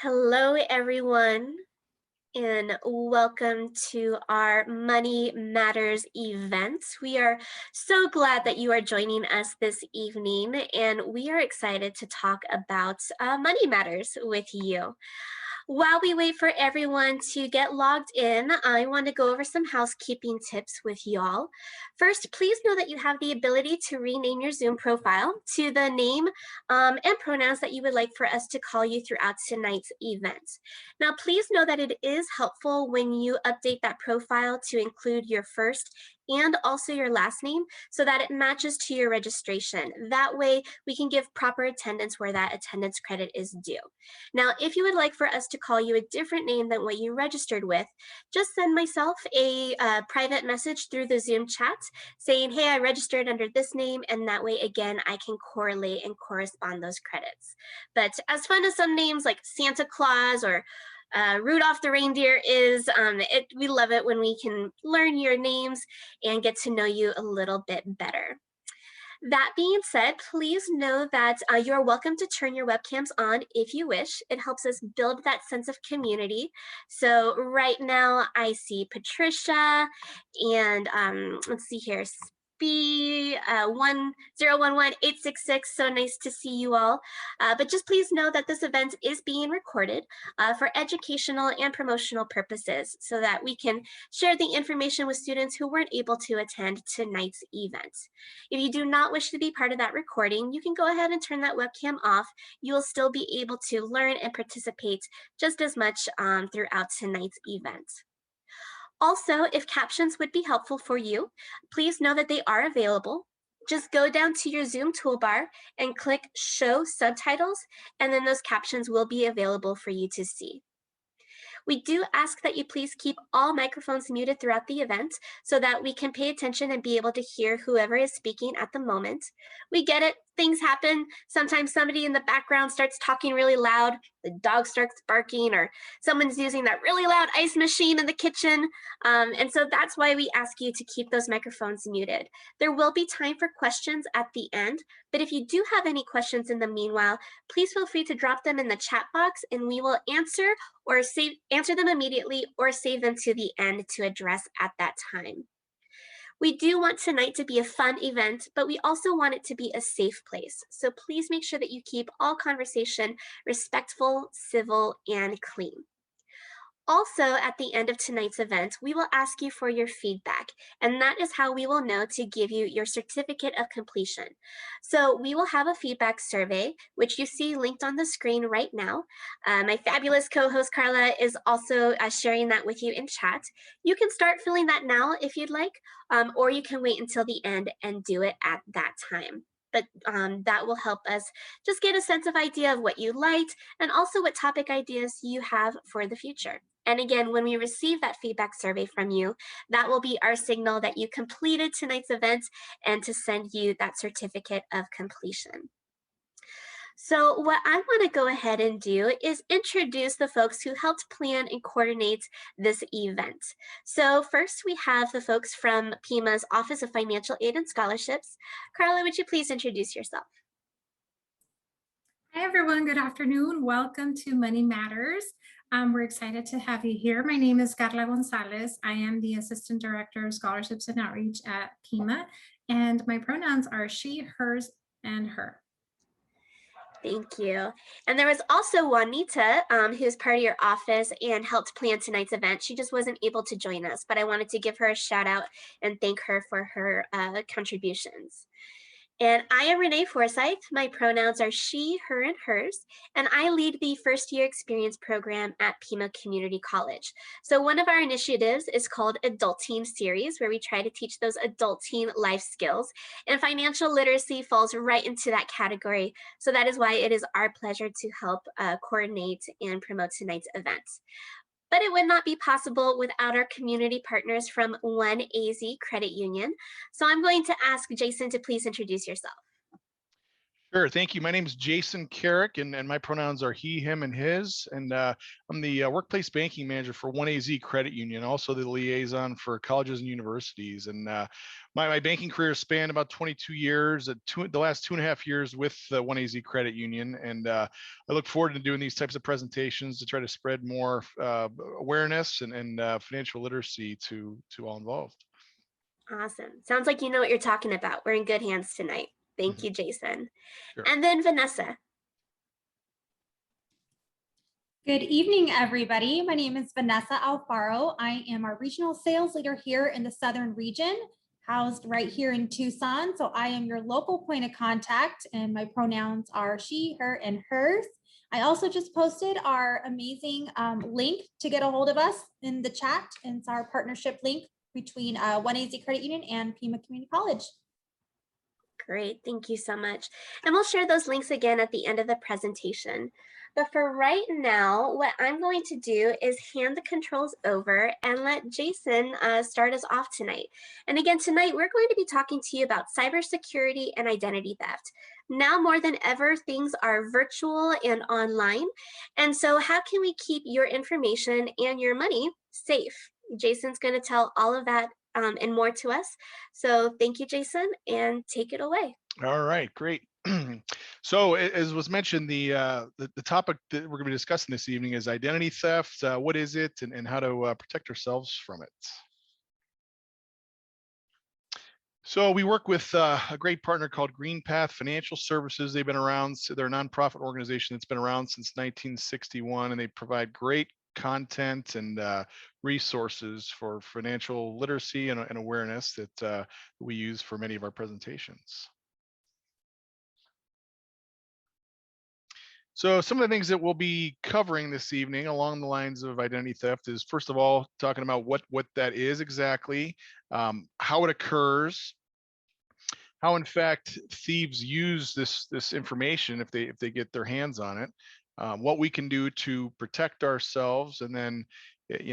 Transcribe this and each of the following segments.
Hello, everyone, and welcome to our Money Matters event. We are so glad that you are joining us this evening, and we are excited to talk about money matters with you. While we wait for everyone to get logged in, I want to go over some housekeeping tips with y'all. First, please know that you have the ability to rename your Zoom profile to the name and pronouns that you would like for us to call you throughout tonight's event. Now, please know that it is helpful when you update that profile to include your first and also your last name so that it matches to your registration. That way, we can give proper attendance where that attendance credit is due. Now, if you would like for us to call you a different name than what you registered with, just send myself a private message through the Zoom chat saying, hey, I registered under this name, and that way, again, I can correlate and correspond those credits. But as fun as some names like Santa Claus or Rudolph the reindeer is, we love it when we can learn your names and get to know you a little bit better. That being said, please know that you're welcome to turn your webcams on if you wish. It helps us build that sense of community. So right now I see Patricia and let's see here, B1011866. So nice to see you all. But just please know that this event is being recorded for educational and promotional purposes so that we can share the information with students who weren't able to attend tonight's event. If you do not wish to be part of that recording, you can go ahead and turn that webcam off. You will still be able to learn and participate just as much throughout tonight's event. Also, if captions would be helpful for you, please know that they are available. Just go down to your Zoom toolbar and click Show Subtitles, and then those captions will be available for you to see. We do ask that you please keep all microphones muted throughout the event so that we can pay attention and be able to hear whoever is speaking at the moment. We get it, things happen. Sometimes somebody in the background starts talking really loud, the dog starts barking, or someone's using that really loud ice machine in the kitchen. And so that's why we ask you to keep those microphones muted. There will be time for questions at the end, but if you do have any questions in the meanwhile, please feel free to drop them in the chat box and we will answer them immediately or save them to the end to address at that time. We do want tonight to be a fun event, but we also want it to be a safe place. So please make sure that you keep all conversation respectful, civil, and clean. Also, at the end of tonight's event, we will ask you for your feedback, and that is how we will know to give you your certificate of completion. So we will have a feedback survey, which you see linked on the screen right now. My fabulous co-host Carla is also sharing that with you in chat. You can start filling that now if you'd like, or you can wait until the end and do it at that time. But that will help us just get a sense of idea of what you liked and also what topic ideas you have for the future. And again, when we receive that feedback survey from you, that will be our signal that you completed tonight's event and to send you that certificate of completion. So what I want to go ahead and do is introduce the folks who helped plan and coordinate this event. So first we have the folks from PIMA's Office of Financial Aid and Scholarships. Carla, would you please introduce yourself? Hi, everyone. Good afternoon. Welcome to Money Matters. We're excited to have you here. My name is Carla Gonzalez. I am the Assistant Director of Scholarships and Outreach at PIMA, and my pronouns are she, hers, and her. Thank you. And there was also Juanita, who's part of your office and helped plan tonight's event. She just wasn't able to join us, but I wanted to give her a shout out and thank her for her contributions. And I am Renee Forsyth. My pronouns are she, her, and hers, and I lead the first year experience program at Pima Community College. So one of our initiatives is called Adult Teen Series, where we try to teach those adult teen life skills, and financial literacy falls right into that category. So that is why it is our pleasure to help coordinate and promote tonight's event. But it would not be possible without our community partners from One AZ Credit Union. So I'm going to ask Jason to please introduce yourself. Sure. Thank you. My name is Jason Carrick, and my pronouns are he, him, and his. And I'm the workplace banking manager for 1AZ Credit Union, also the liaison for colleges and universities. And my banking career spanned about 22 years, the last 2.5 years with the 1AZ Credit Union. And I look forward to doing these types of presentations to try to spread more awareness and financial literacy to all involved. Awesome. Sounds like you know what you're talking about. We're in good hands tonight. Thank Mhm. you, Jason. Sure. And then Vanessa. Good evening, everybody. My name is Vanessa Alfaro. I am our regional sales leader here in the Southern region, housed right here in Tucson. So I am your local point of contact, and my pronouns are she, her, and hers. I also just posted our amazing link to get a hold of us in the chat. And it's our partnership link between 1AZ Credit Union and Pima Community College. Great, thank you so much. And we'll share those links again at the end of the presentation. But for right now, what I'm going to do is hand the controls over and let Jason start us off tonight. And again, tonight we're going to be talking to you about cybersecurity and identity theft. Now more than ever, things are virtual and online. And so how can we keep your information and your money safe? Jason's going to tell all of that and more to us. So thank you, Jason, and take it away. All right, great. So as was mentioned, the topic that we're going to be discussing this evening is identity theft. What is it, and how to protect ourselves from it? So we work with a great partner called GreenPath Financial Services. They've been around, so they're a nonprofit organization that's been around since 1961, and they provide great content and resources for financial literacy and awareness that we use for many of our presentations. So some of the things that we'll be covering this evening along the lines of identity theft is, first of all, talking about what that is exactly, how it occurs, how in fact thieves use this information if they get their hands on it, what we can do to protect ourselves, and then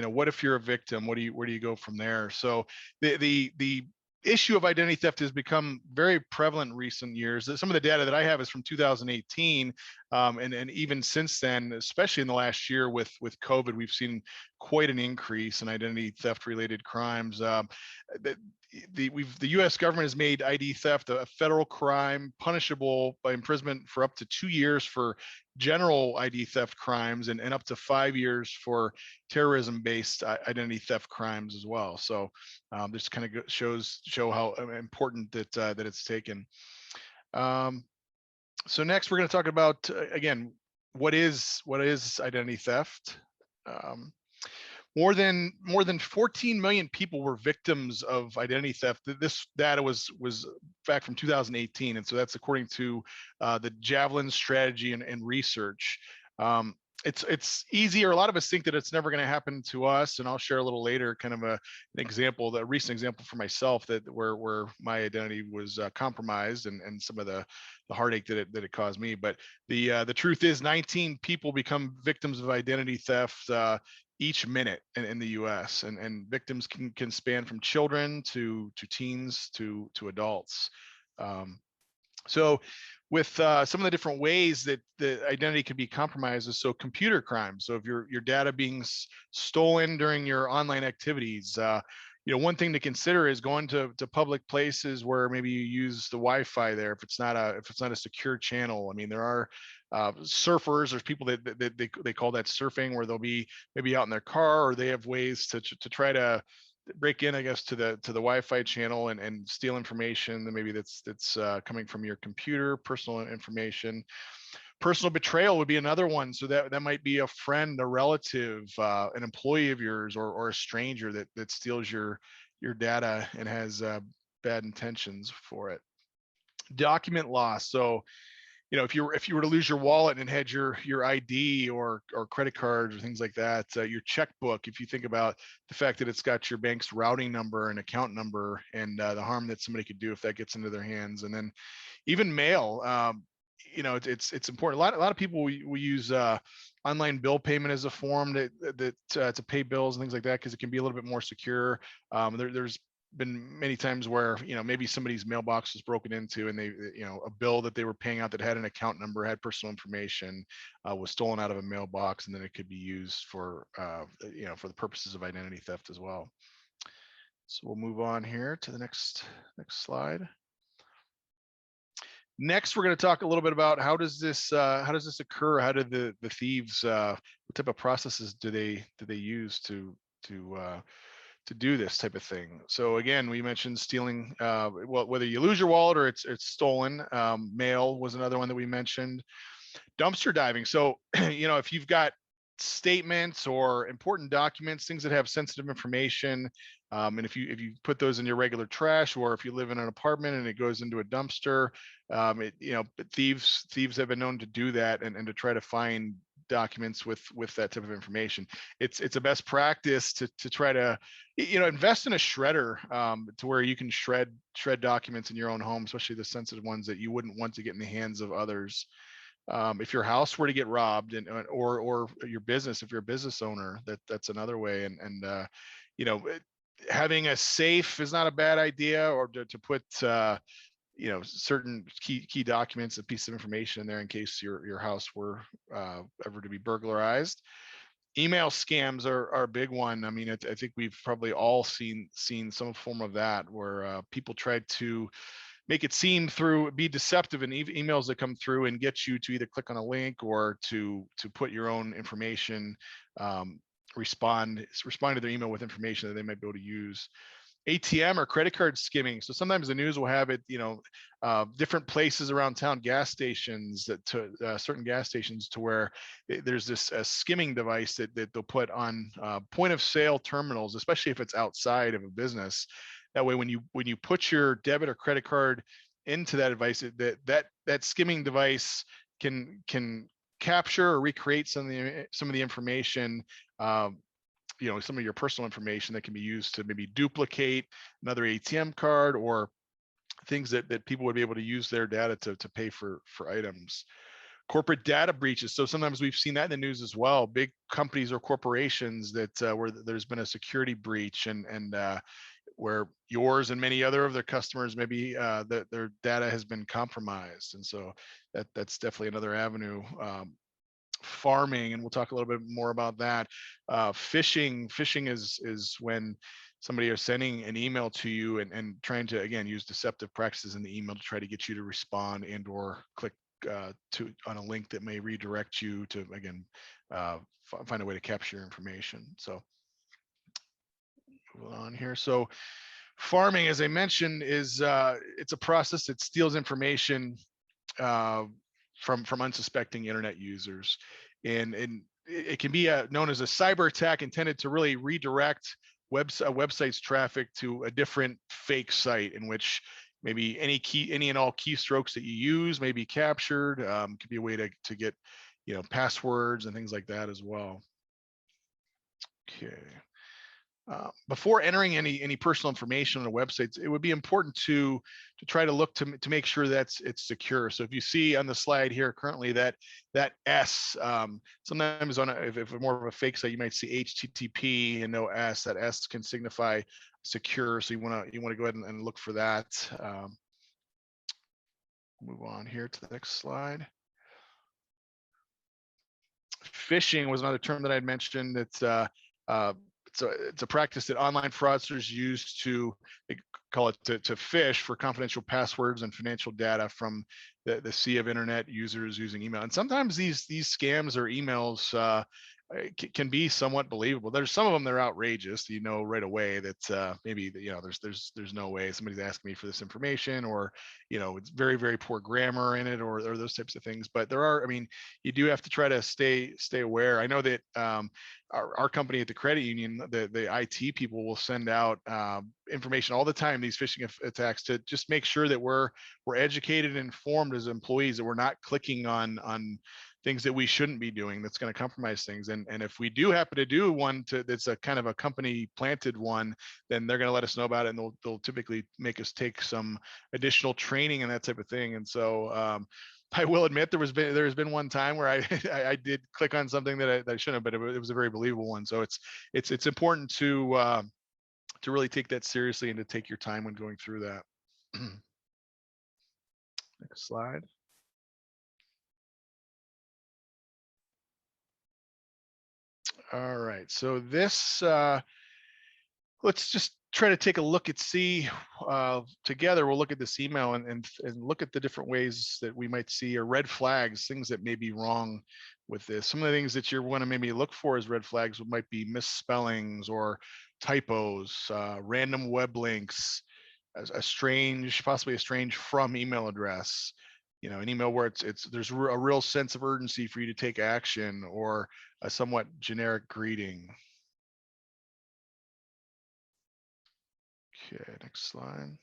what if you're a victim? Where do you go from there? So the issue of identity theft has become very prevalent in recent years. Some of the data that I have is from 2018, and even since then, especially in the last year with COVID, we've seen quite an increase in identity theft related crimes. The U.S. government has made ID theft a federal crime, punishable by imprisonment for up to 2 years for general ID theft crimes, and up to 5 years for terrorism-based identity theft crimes as well. So this kind of show how important that it's taken. So next, we're going to talk about again, what is identity theft. More than 14 million people were victims of identity theft. This data was back from 2018, and so that's according to the Javelin Strategy and Research. It's easier. A lot of us think that it's never going to happen to us, and I'll share a little later kind of a recent example for myself that where my identity was compromised, and some of the heartache that it caused me. But the truth is, 19 people become victims of identity theft each minute in the U.S. and victims can span from children to teens to adults. So with some of the different ways that the identity can be compromised is, so computer crimes. So if your data being stolen during your online activities, one thing to consider is going to public places where maybe you use the Wi-Fi there if it's not a secure channel. I mean, there are surfers. There's people that they call that surfing, where they'll be maybe out in their car, or they have ways to try to break in, I guess, to the Wi-Fi channel and steal information that maybe that's coming from your computer, personal information. Personal betrayal would be another one. So that might be a friend, a relative, an employee of yours, or a stranger that steals your data and has bad intentions for it. Document loss. So if you were to lose your wallet and had your ID or credit cards or things like that, your checkbook, if you think about the fact that it's got your bank's routing number and account number, and the harm that somebody could do if that gets into their hands. And then even mail, it's important. A lot of people we use online bill payment as a form to pay bills and things like that, because it can be a little bit more secure. There's been many times where, maybe somebody's mailbox was broken into and they, a bill that they were paying out that had an account number, had personal information, was stolen out of a mailbox, and then it could be used for, for the purposes of identity theft as well. So we'll move on here to the next slide. Next, we're going to talk a little bit about how does this occur? How did the thieves, what type of processes do they use to do this type of thing? So again, we mentioned stealing, well, whether you lose your wallet or it's stolen. Mail was another one that we mentioned. Dumpster diving. So, if you've got statements or important documents, things that have sensitive information, and if you put those in your regular trash, or if you live in an apartment and it goes into a dumpster, thieves have been known to do that and to try to find documents with that type of information. It's a best practice to try to invest in a shredder, to where you can shred documents in your own home, especially the sensitive ones that you wouldn't want to get in the hands of others. If your house were to get robbed, or your business, if you're a business owner, that's another way. And having a safe is not a bad idea, or to put certain key documents, a piece of information in there in case your house were ever to be burglarized. Email scams are a big one. I mean, I think we've probably all seen some form of that, where people tried to make it be deceptive in emails that come through and get you to either click on a link or to put your own information, respond to their email with information that they might be able to use. ATM or credit card skimming. So sometimes the news will have it, different places around town, gas stations, certain gas stations, to where there's this skimming device that they'll put on point of sale terminals, especially if it's outside of a business. That way, when you put your debit or credit card into that device, that skimming device can capture or recreate some of the information, some of your personal information that can be used to maybe duplicate another ATM card, or things that people would be able to use their data to pay for items. Corporate data breaches. So sometimes we've seen that in the news as well. Big companies or corporations that where there's been a security breach, and where yours and many other of their customers, maybe their data has been compromised. And so that's definitely another avenue. Farming, and we'll talk a little bit more about that. Phishing is when somebody is sending an email to you and trying to, again, use deceptive practices in the email to try to get you to respond and or click on a link that may redirect you to, again, find a way to capture your information. So moving on here. So farming, as I mentioned, is it's a process that steals information from unsuspecting internet users, and it can be known as a cyber attack, intended to really redirect a website's traffic to a different fake site, in which maybe any and all keystrokes that you use may be captured. Could be a way to get passwords and things like that as well. Okay. Before entering any personal information on a website, it would be important to try to look to make sure it's secure. So if you see on the slide here currently that S, sometimes if more of a fake site, you might see HTTP and no S. That S can signify secure. So you want to go ahead and look for that. Move on here to the next slide. Phishing was another term that I'd mentioned. It's a practice that online fraudsters use they call it to phish for confidential passwords and financial data from the sea of internet users using email. And sometimes these scams or emails can be somewhat believable. There's some of them that are outrageous. Right away that maybe there's no way somebody's asking me for this information, or it's very, very poor grammar in it, or those types of things. But there are, you do have to try to stay aware. I know that our company at the credit union, the IT people will send out information all the time, these phishing attacks, to just make sure that we're educated and informed as employees, that we're not clicking on things that we shouldn't be doing that's going to compromise things. And if we do happen to do one that's a kind of a company planted one, then they're going to let us know about it, and they'll typically make us take some additional training and that type of thing. And so I will admit there's been one time where I did click on something that I shouldn't have, but it was a very believable one. So it's important to to really take that seriously and to take your time when going through that. Next slide. All right, so this, let's just try to take a look at together. We'll look at this email and look at the different ways that we might see or red flags, things that may be wrong with this. Some of the things that you want to maybe look for as red flags might be misspellings or typos, random web links, possibly a strange from email address. An email where there's a real sense of urgency for you to take action, or a somewhat generic greeting. Okay, next slide.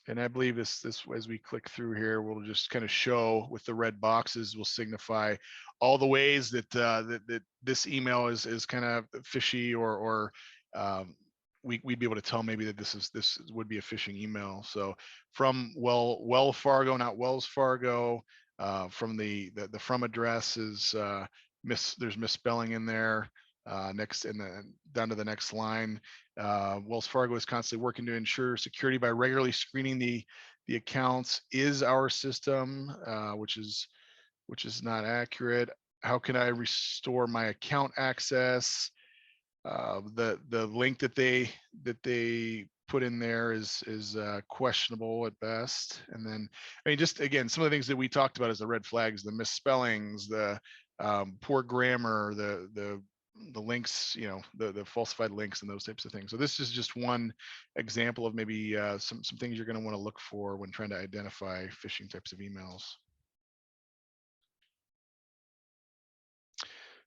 And I believe this as we click through here, we'll just kind of show with the red boxes will signify all the ways that that this email is kind of fishy, or we'd be able to tell maybe that this would be a phishing email. So from Wells Fargo, not Wells Fargo. From the from address is there's misspelling in there. Next, and then down to the next line, Wells Fargo is constantly working to ensure security by regularly screening the accounts. Is our system, which is not accurate. How can I restore my account access? The link that they put in there is questionable at best. And then, I mean, just again, some of the things that we talked about as the red flags: the misspellings, the poor grammar, the links, the falsified links, and those types of things. So this is just one example of maybe some things you're going to want to look for when trying to identify phishing types of emails.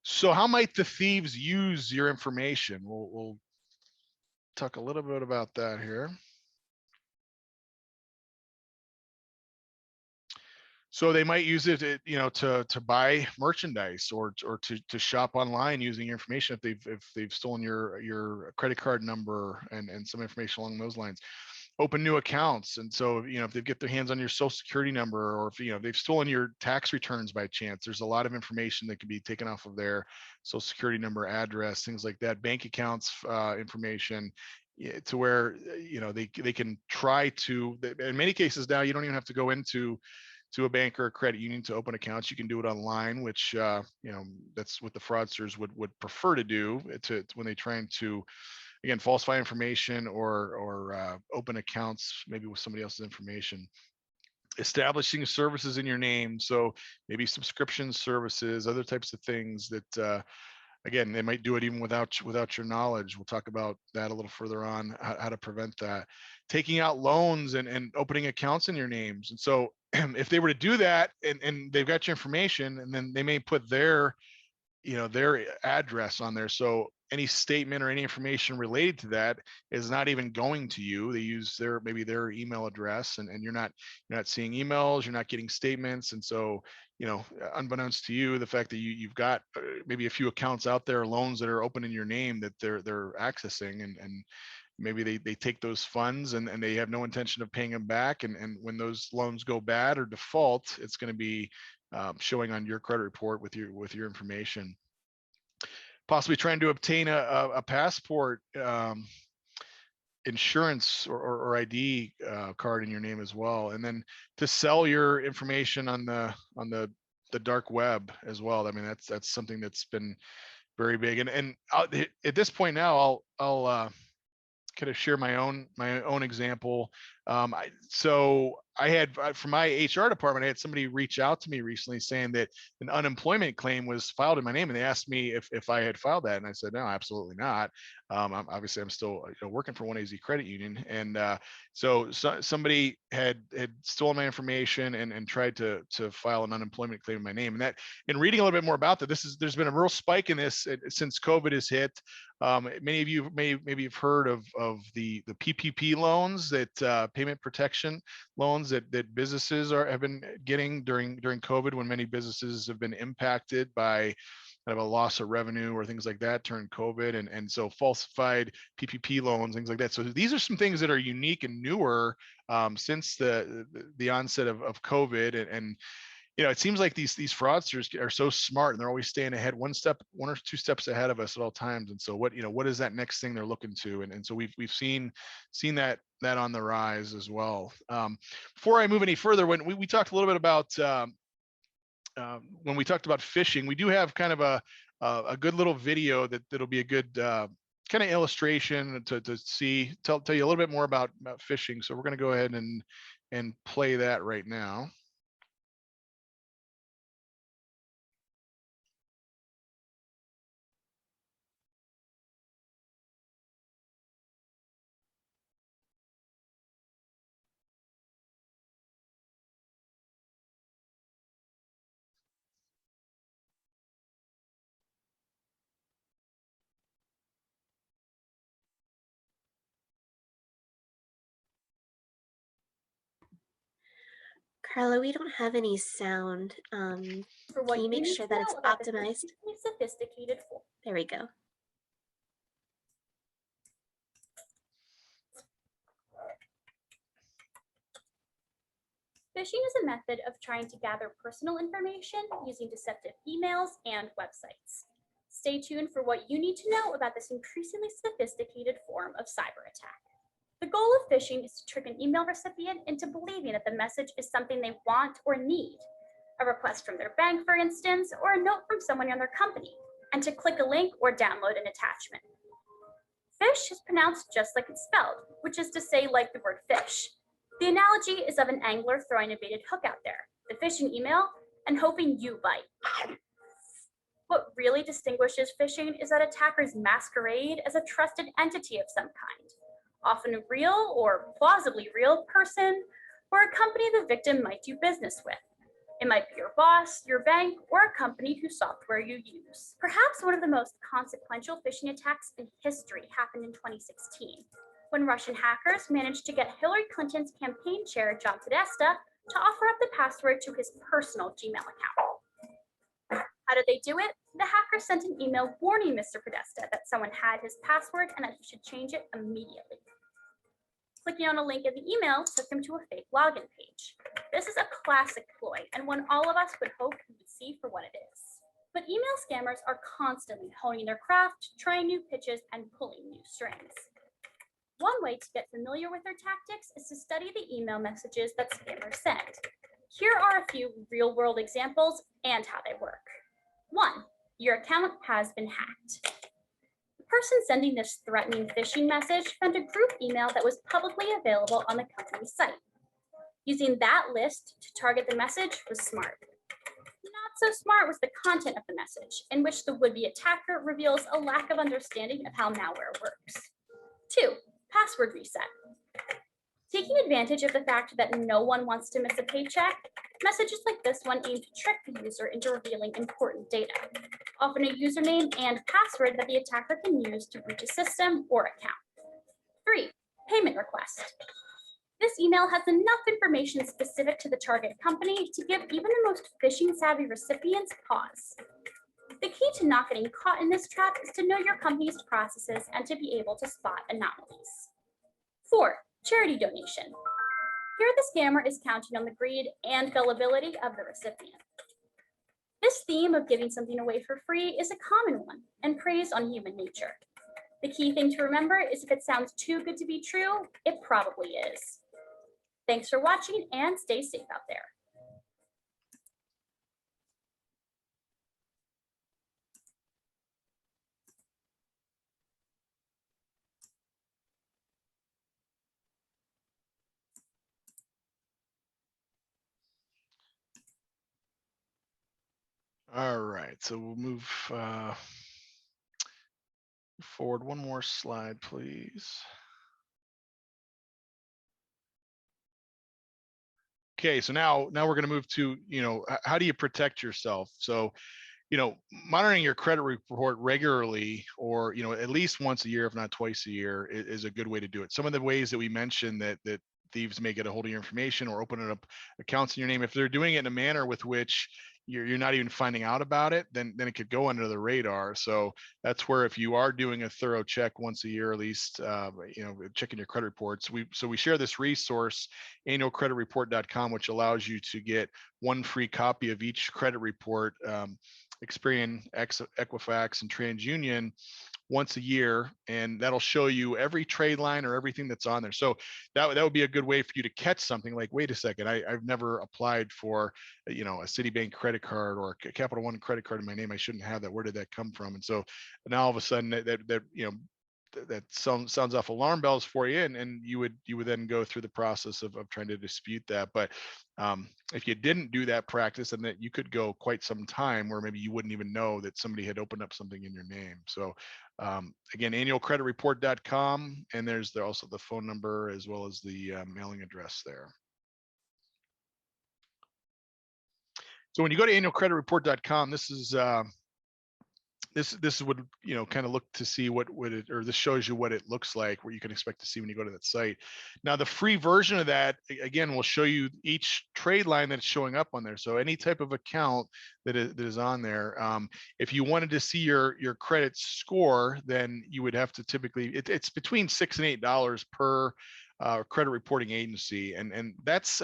So how might the thieves use your information? We'll talk a little bit about that here. So they might use it, to buy merchandise, or to shop online using your information if they've stolen your credit card number and some information along those lines. Open new accounts, and so if they get their hands on your social security number, or if they've stolen your tax returns by chance, there's a lot of information that can be taken off of their social security number, address, things like that, bank accounts information, to where they can try to. In many cases now, you don't even have to go into a bank or a credit union to open accounts. You can do it online, which that's what the fraudsters would prefer to do when they trying to, again, falsify information or open accounts maybe with somebody else's information. Establishing services in your name, so maybe subscription services, other types of things that again, they might do it even without your knowledge. We'll talk about that a little further on, how to prevent that. Taking out loans and opening accounts in your names. And so if they were to do that and they've got your information, and then they may put their address on there. So any statement or any information related to that is not even going to you. They use maybe their email address, and you're not seeing emails, you're not getting statements. And so, unbeknownst to you, the fact that you've got maybe a few accounts out there, loans that are open in your name that they're accessing, and maybe they take those funds and they have no intention of paying them back. And when those loans go bad or default, it's going to be showing on your credit report with your information. Possibly trying to obtain a passport, insurance or ID card in your name as well, and then to sell your information on the dark web as well. I mean, that's something that's been very big. And at this point now, I'll kind of share my own example. So I had, from my HR department, I had somebody reach out to me recently saying that an unemployment claim was filed in my name, and they asked me if I had filed that, and I said no, absolutely not. I'm still working for 1AZ Credit Union, and so somebody had stolen my information and tried to file an unemployment claim in my name. And that, in reading a little bit more about that, there's been a real spike in this since COVID has hit. Many of you maybe have heard of the PPP loans, that payment protection loans that businesses have been getting during COVID, when many businesses have been impacted by kind of a loss of revenue or things like that during COVID, and so falsified PPP loans, things like that. So these are some things that are unique and newer since the onset of COVID, and it seems like these fraudsters are so smart, and they're always staying ahead, one or two steps ahead of us at all times. And so what is that next thing they're looking to? And so we've seen that on the rise as well. Before I move any further, when we talked a little bit about when we talked about phishing, we do have kind of a good little video that'll be a good kind of illustration to tell you a little bit more about phishing. So we're going to go ahead and play that right now. Carla, we don't have any sound. Can you make sure that it's optimized? Sophisticated form. There we go. Phishing is a method of trying to gather personal information using deceptive emails and websites. Stay tuned for what you need to know about this increasingly sophisticated form of cyber attack. The goal of phishing is to trick an email recipient into believing that the message is something they want or need, a request from their bank, for instance, or a note from someone in their company, and to click a link or download an attachment. Fish is pronounced just like it's spelled, which is to say like the word fish. The analogy is of an angler throwing a baited hook out there, the phishing email, and hoping you bite. What really distinguishes phishing is that attackers masquerade as a trusted entity of some kind, often a real or plausibly real person or a company the victim might do business with. It might be your boss, your bank, or a company whose software you use. Perhaps one of the most consequential phishing attacks in history happened in 2016, when Russian hackers managed to get Hillary Clinton's campaign chair, John Podesta, to offer up the password to his personal Gmail account. How did they do it? The hackers sent an email warning Mr. Podesta that someone had his password and that he should change it immediately. Clicking on a link in the email took him to a fake login page. This is a classic ploy and one all of us would hope we would see for what it is. But email scammers are constantly honing their craft, trying new pitches, and pulling new strings. One way to get familiar with their tactics is to study the email messages that scammers send. Here are a few real-world examples and how they work. 1. Your account has been hacked. The person sending this threatening phishing message found a group email that was publicly available on the company's site. Using that list to target the message was smart. Not so smart was the content of the message, in which the would-be attacker reveals a lack of understanding of how malware works. 2. Password reset. Taking advantage of the fact that no one wants to miss a paycheck, messages like this one aim to trick the user into revealing important data, often a username and password that the attacker can use to breach a system or account. 3. Payment request. This email has enough information specific to the target company to give even the most phishing-savvy recipients pause. The key to not getting caught in this trap is to know your company's processes and to be able to spot anomalies. 4. Charity donation. Here the scammer is counting on the greed and gullibility of the recipient. This theme of giving something away for free is a common one and preys on human nature. The key thing to remember is if it sounds too good to be true, it probably is. Thanks for watching and stay safe out there. All right, so we'll move forward one more slide, please. Okay, so now we're going to move to, how do you protect yourself? So, monitoring your credit report regularly, or, at least once a year, if not twice a year, is a good way to do it. Some of the ways that we mentioned that thieves may get a hold of your information or opening up accounts in your name. If they're doing it in a manner with which you're not even finding out about it, then it could go under the radar. So that's where, if you are doing a thorough check once a year, at least, checking your credit reports, we share this resource, annualcreditreport.com, which allows you to get one free copy of each credit report, Experian, Equifax, and TransUnion, once a year, and that'll show you every trade line or everything that's on there. So that would be a good way for you to catch something like, wait a second, I've never applied for, a Citibank credit card or a Capital One credit card in my name. I shouldn't have that. Where did that come from? And so now all of a sudden that sounds off alarm bells for you, and you would then go through the process of trying to dispute that. But if you didn't do that practice, then that you could go quite some time where maybe you wouldn't even know that somebody had opened up something in your name. So again, annualcreditreport.com, and there's also the phone number as well as the mailing address there. So when you go to annualcreditreport.com, this is this would kind of look to see this shows you what it looks like, what you can expect to see when you go to that site. Now the free version of that, again, will show you each trade line that's showing up on there. So any type of account that is on there. If you wanted to see your credit score, then you would have to typically, it's between $6 and $8 per credit reporting agency, and that's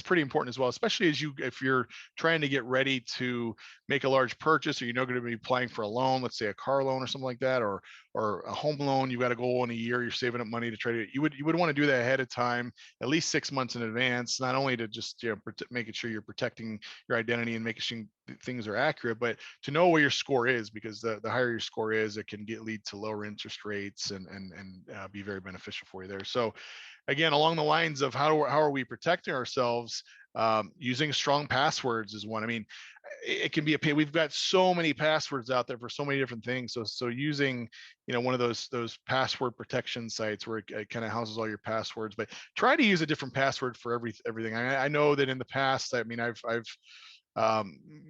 pretty important as well, especially if you're trying to get ready to make a large purchase, or you're going to be applying for a loan, let's say a car loan or something like that, or a home loan. You've got to go in a year, you're saving up money to try to, you would want to do that ahead of time, at least 6 months in advance, not only to just making sure you're protecting your identity and making sure things are accurate, but to know where your score is, because the higher your score is, it can lead to lower interest rates and be very beneficial for you there. So again, along the lines of how are we protecting ourselves, using strong passwords is one. I mean, it can be a pain. We've got so many passwords out there for so many different things. So using, one of those password protection sites where it kind of houses all your passwords, but try to use a different password for everything. I know that in the past, I've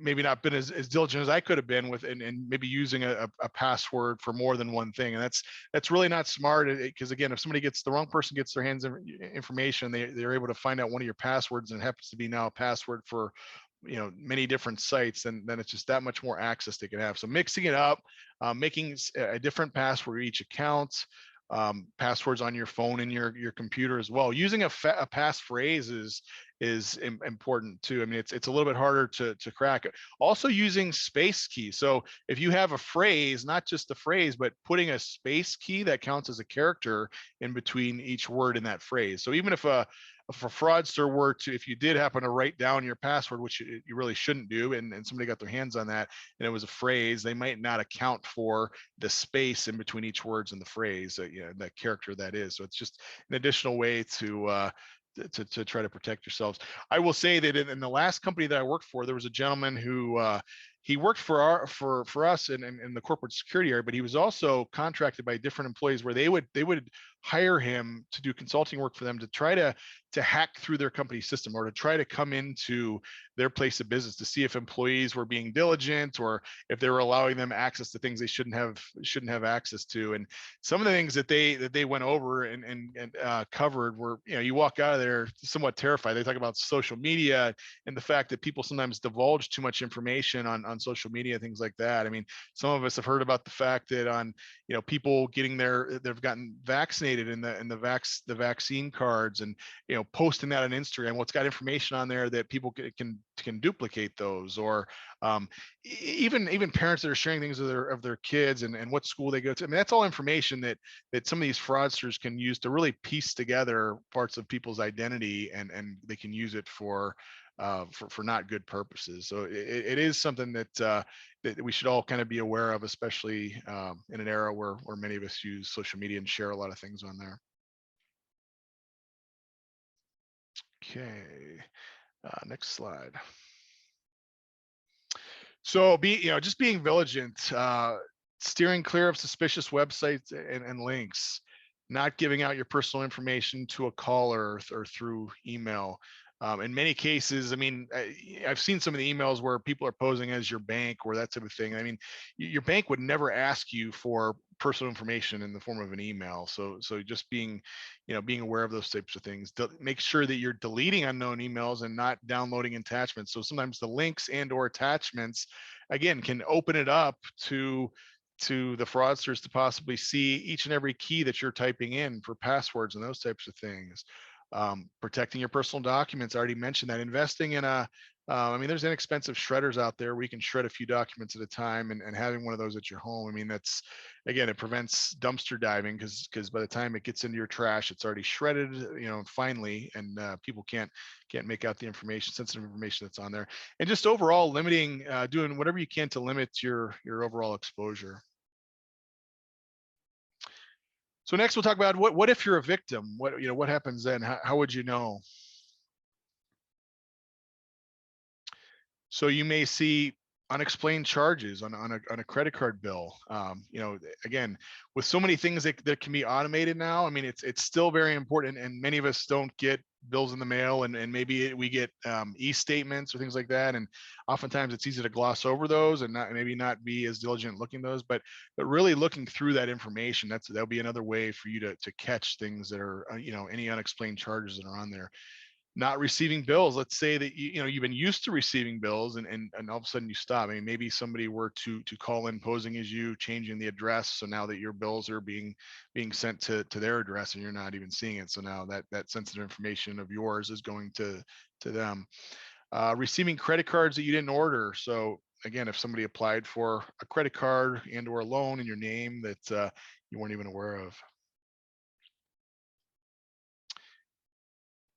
maybe not been as diligent as I could have been with, and maybe using a password for more than one thing. And that's really not smart, because again, if the wrong person gets their hands on information, they're able to find out one of your passwords, and it happens to be now a password for many different sites, then it's just that much more access they can have. So mixing it up, making a different password for each account, passwords on your phone and your computer as well. Using a passphrase is important too. I mean, it's a little bit harder to crack. Also using space keys. So if you have a phrase, not just a phrase, but putting a space key that counts as a character in between each word in that phrase. So even if a fraudster were to, if you did happen to write down your password, which you really shouldn't do, and somebody got their hands on that and it was a phrase, they might not account for the space in between each words in the phrase, that character that is. So it's just an additional way to try to protect yourselves. I will say that in the last company that I worked for, there was a gentleman who he worked for us in the corporate security area, but he was also contracted by different employees where they would hire him to do consulting work for them to try to hack through their company system, or to try to come into their place of business to see if employees were being diligent, or if they were allowing them access to things they shouldn't have access to. And some of the things that they went over and covered were, you walk out of there somewhat terrified. They talk about social media and the fact that people sometimes divulge too much information on social media, things like that. I mean, some of us have heard about the fact that on, people getting they've gotten vaccinated in the vaccine cards, and posting that on Instagram. Well, it's got information on there that people can duplicate those, or even parents that are sharing things of their kids and what school they go to. I mean, that's all information that some of these fraudsters can use to really piece together parts of people's identity, and they can use it for not good purposes. So it is something that we should all kind of be aware of, especially in an era where many of us use social media and share a lot of things on there. Okay, next slide. So just being vigilant, steering clear of suspicious websites and links, not giving out your personal information to a caller or through email. In many cases, I mean, I've seen some of the emails where people are posing as your bank or that type of thing. I mean, your bank would never ask you for personal information in the form of an email. So just being, being aware of those types of things. Make sure that you're deleting unknown emails and not downloading attachments. So sometimes the links and or attachments, again, can open it up to the fraudsters to possibly see each and every key that you're typing in for passwords and those types of things. Protecting your personal documents. I already mentioned that. Investing in I mean, there's inexpensive shredders out there where you can shred a few documents at a time, and having one of those at your home. I mean, that's, again, it prevents dumpster diving because by the time it gets into your trash, it's already shredded, finally, and people can't make out the sensitive information that's on there. And just overall limiting, doing whatever you can to limit your overall exposure. So next we'll talk about what if you're a victim? What happens then? How would you know? So you may see unexplained charges on a credit card bill. Again, with so many things that can be automated now, I mean, it's still very important, and many of us don't get bills in the mail, and maybe we get e-statements or things like that, and oftentimes it's easy to gloss over those and maybe not be as diligent looking those, but really looking through that information, that'll be another way for you to catch things that are any unexplained charges that are on there. Not receiving bills. Let's say that you've been used to receiving bills, and all of a sudden you stop. I mean, maybe somebody were to call in posing as you, changing the address, so now that your bills are being sent to their address and you're not even seeing it. So now that sensitive information of yours is going to them. Receiving credit cards that you didn't order. So again, if somebody applied for a credit card and or a loan in your name that you weren't even aware of.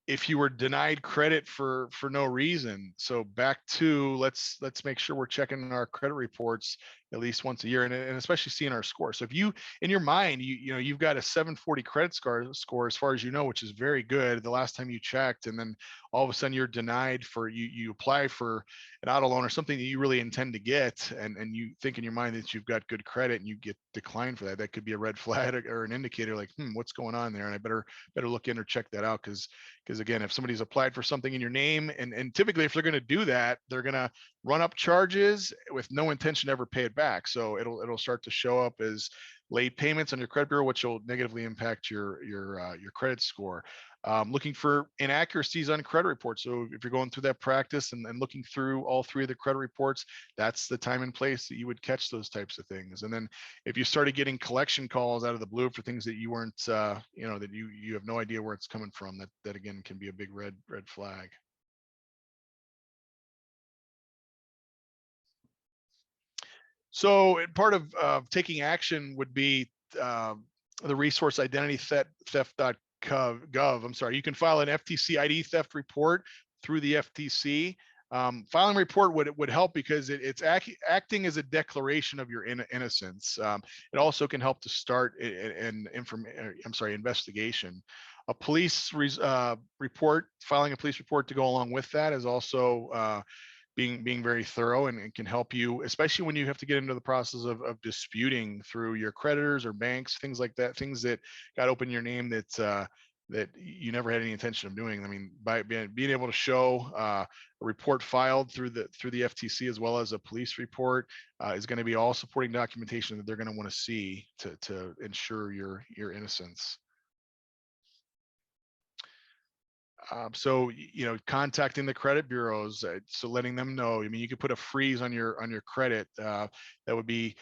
If you were denied credit for no reason. So back to let's make sure we're checking our credit reports at least once a year, and especially seeing our score. So if you, in your mind, you've got a 740 credit score as far as you know, which is very good the last time you checked, and then all of a sudden you're denied for you apply for an auto loan or something that you really intend to get, and you think in your mind that you've got good credit and you get declined for that. That could be a red flag or an indicator like, what's going on there, and I better look in or check that out, because again, if somebody's applied for something in your name, and typically if they're going to do that, they're going to run up charges with no intention to ever pay it back. So it'll start to show up as late payments on your credit bureau, which will negatively impact your credit score. Looking for inaccuracies on credit reports. So if you're going through that practice and looking through all three of the credit reports, that's the time and place that you would catch those types of things. And then if you started getting collection calls out of the blue for things that you weren't, that you have no idea where it's coming from, that again can be a big red flag. So part of taking action would be the resource identitytheft.gov. I'm sorry, you can file an FTC ID theft report through the FTC. Filing report would help because it's acting as a declaration of your innocence. It also can help to start an investigation. A police report, filing a police report to go along with that is also being very thorough, and can help you, especially when you have to get into the process of disputing through your creditors or banks, things like that, things that got open in your name that you never had any intention of doing. I mean, by being able to show a report filed through the FTC as well as a police report is going to be all supporting documentation that they're going to want to see to ensure your innocence. So contacting the credit bureaus, so letting them know. I mean, you could put a freeze on your credit. That would be,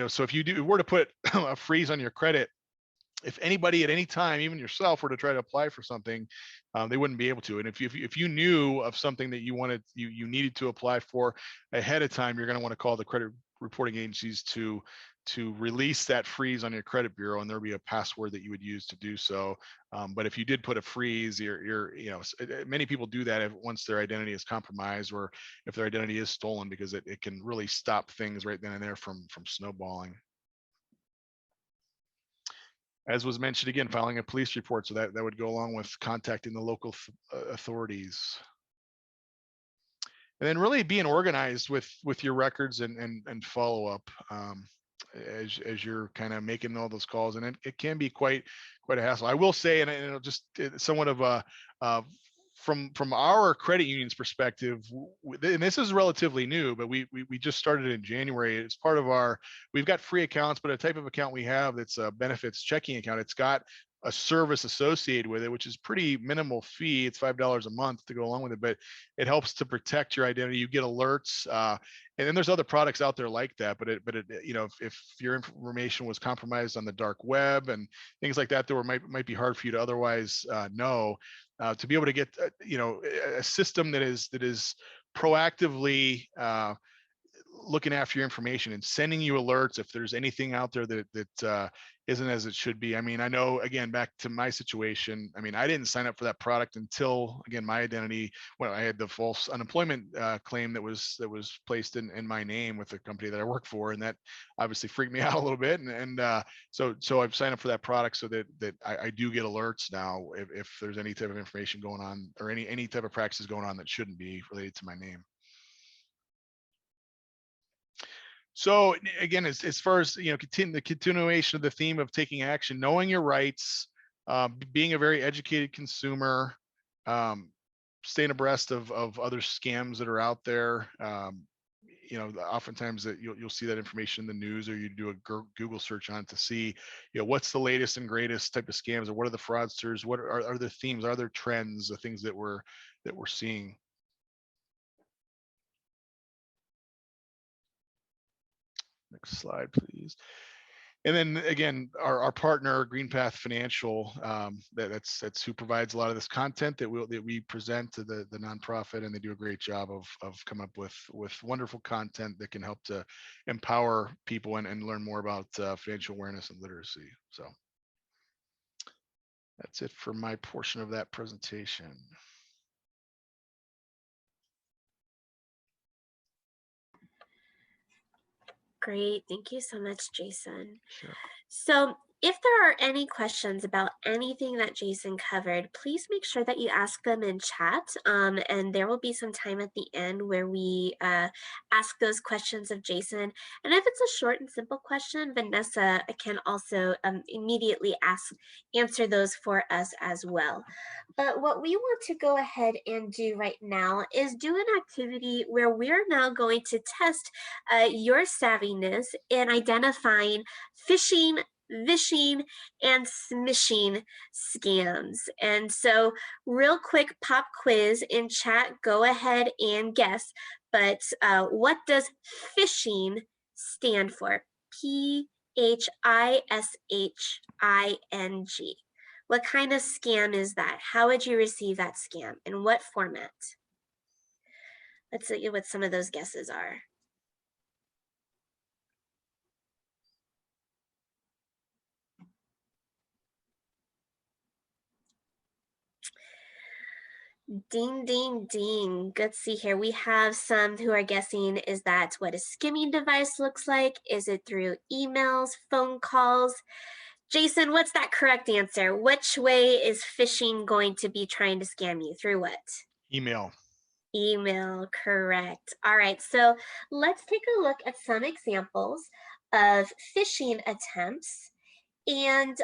so if you were to put a freeze on your credit, if anybody at any time, even yourself, were to try to apply for something, they wouldn't be able to. And if you knew of something that you needed to apply for ahead of time, you're going to want to call the credit reporting agencies to release that freeze on your credit bureau, and there'll be a password that you would use to do so. But if you did put a freeze, many people do that once their identity is compromised, or if their identity is stolen, because it can really stop things right then and there from snowballing. As was mentioned, again, filing a police report, so that would go along with contacting the local authorities. And then really being organized with your records and follow up as you're kind of making all those calls, and it can be quite a hassle. I will say, and it's somewhat of a from our credit union's perspective, and this is relatively new, but we just started in January. It's part of our, we've got free accounts, but a type of account we have that's a benefits checking account. It's got a service associated with it, which is pretty minimal fee. It's $5 a month to go along with it, but it helps to protect your identity. You get alerts, and then there's other products out there like that. But it, you know, if your information was compromised on the dark web and things like that, that might be hard for you to otherwise know. To be able to get, you know, a system that is proactively looking after your information and sending you alerts if there's anything out there that isn't as it should be. I mean, I know, again, back to my situation, I mean, I didn't sign up for that product until, again, my identity, when I had the false unemployment claim that was placed in my name with the company that I work for, and that obviously freaked me out a little bit. And so I've signed up for that product so that I do get alerts now if there's any type of information going on, or any type of practices going on that shouldn't be related to my name. So again, as far as, you know, the continuation of the theme of taking action, knowing your rights, being a very educated consumer, staying abreast of other scams that are out there. You know, oftentimes that you'll see that information in the news, or you do a Google search on it to see, you know, what's the latest and greatest type of scams, or what are the fraudsters, what are the themes, are there trends, the things that we're seeing. Next slide, please. And then again, our partner, GreenPath Financial, that's who provides a lot of this content that we present to the nonprofit, and they do a great job of coming up with wonderful content that can help to empower people and learn more about financial awareness and literacy. So that's it for my portion of that presentation. Great. Thank you so much, Jason. Sure. So if there are any questions about anything that Jason covered, please make sure that you ask them in chat. And there will be some time at the end where we ask those questions of Jason. And if it's a short and simple question, Vanessa can also immediately answer those for us as well. But what we want to go ahead and do right now is do an activity where we're now going to test your savviness in identifying phishing, vishing, and smishing scams. And so real quick pop quiz in chat, go ahead and guess, but what does phishing stand for? P-H-I-S-H-I-N-G. What kind of scam is that? How would you receive that scam? In what format? Let's see what some of those guesses are. Ding, ding, ding. Good to see here. We have some who are guessing, is that what a skimming device looks like? Is it through emails, phone calls? Jason, what's that correct answer? Which way is phishing going to be trying to scam you? Through what? Email. Email, correct. All right, so let's take a look at some examples of phishing attempts and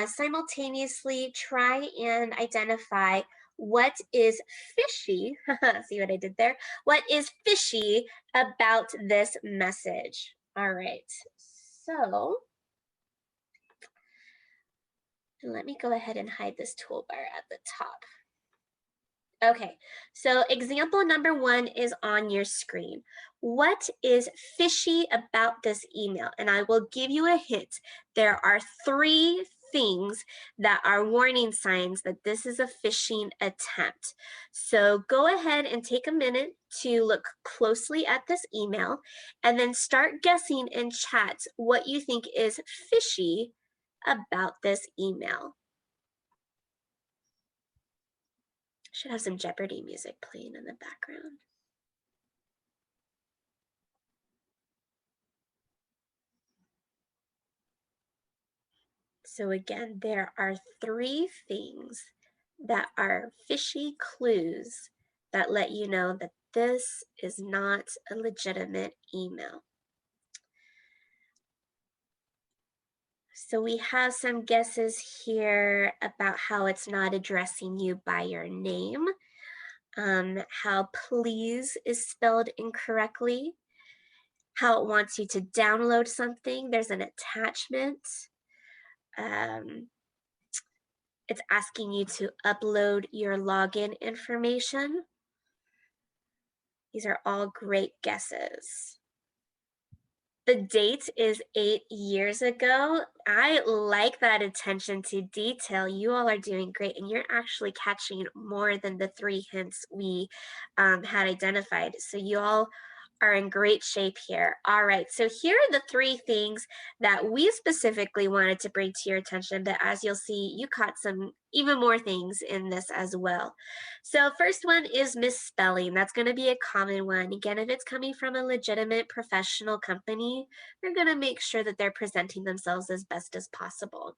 simultaneously try and identify what is fishy. See what I did there? What is fishy about this message? All right, so let me go ahead and hide this toolbar at the top. Okay, so example number 1 is on your screen. What is fishy about this email? And I will give you a hint. There are 3 things that are warning signs that this is a phishing attempt. So go ahead and take a minute to look closely at this email and then start guessing in chat what you think is fishy about this email. Should have some Jeopardy music playing in the background. So again, there are 3 things that are fishy clues that let you know that this is not a legitimate email. So we have some guesses here about how it's not addressing you by your name. how please is spelled incorrectly, how it wants you to download something. There's an attachment. It's asking you to upload your login information. These are all great guesses. The date is 8 years ago. I like that attention to detail. You all are doing great, and you're actually catching more than the 3 hints we had identified. So you all are in great shape here. All right, so here are the 3 things that we specifically wanted to bring to your attention, but as you'll see, you caught some even more things in this as well. So first one is misspelling. That's going to be a common one. Again, if it's coming from a legitimate professional company, they're going to make sure that they're presenting themselves as best as possible.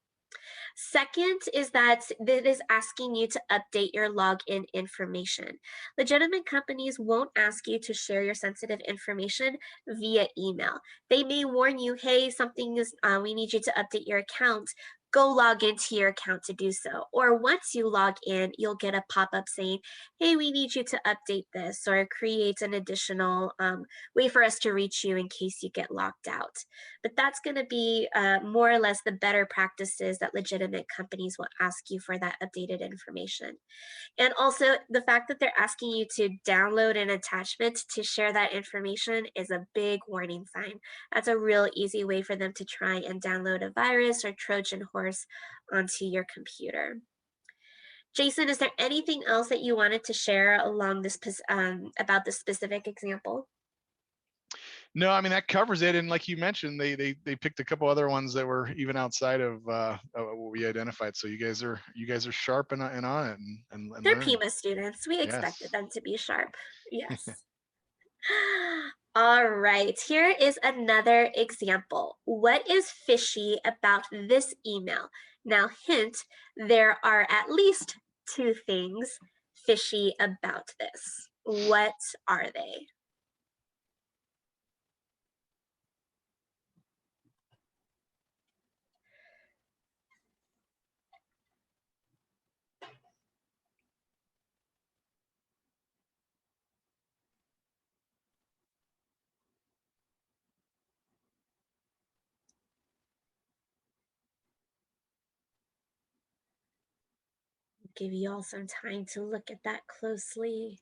Second is that it is asking you to update your login information. Legitimate companies won't ask you to share your sensitive information via email. They may warn you, hey, something is, we need you to update your account. Go log into your account to do so. Or once you log in, you'll get a pop-up saying, hey, we need you to update this, or create an additional way for us to reach you in case you get locked out. But that's going to be more or less the better practices that legitimate companies will ask you for that updated information. And also the fact that they're asking you to download an attachment to share that information is a big warning sign. That's a real easy way for them to try and download a virus or Trojan horse onto your computer. Jason, is there anything else that you wanted to share along this about this specific example? No, I mean, that covers it. And like you mentioned, they picked a couple other ones that were even outside of what we identified. So you guys are sharp and on it and They're learning. PIMA students. We expected Yes. them to be sharp. Yes. All right, here is another example. What is fishy about this email? Now, hint, there are at least 2 things fishy about this. What are they? Give you all some time to look at that closely.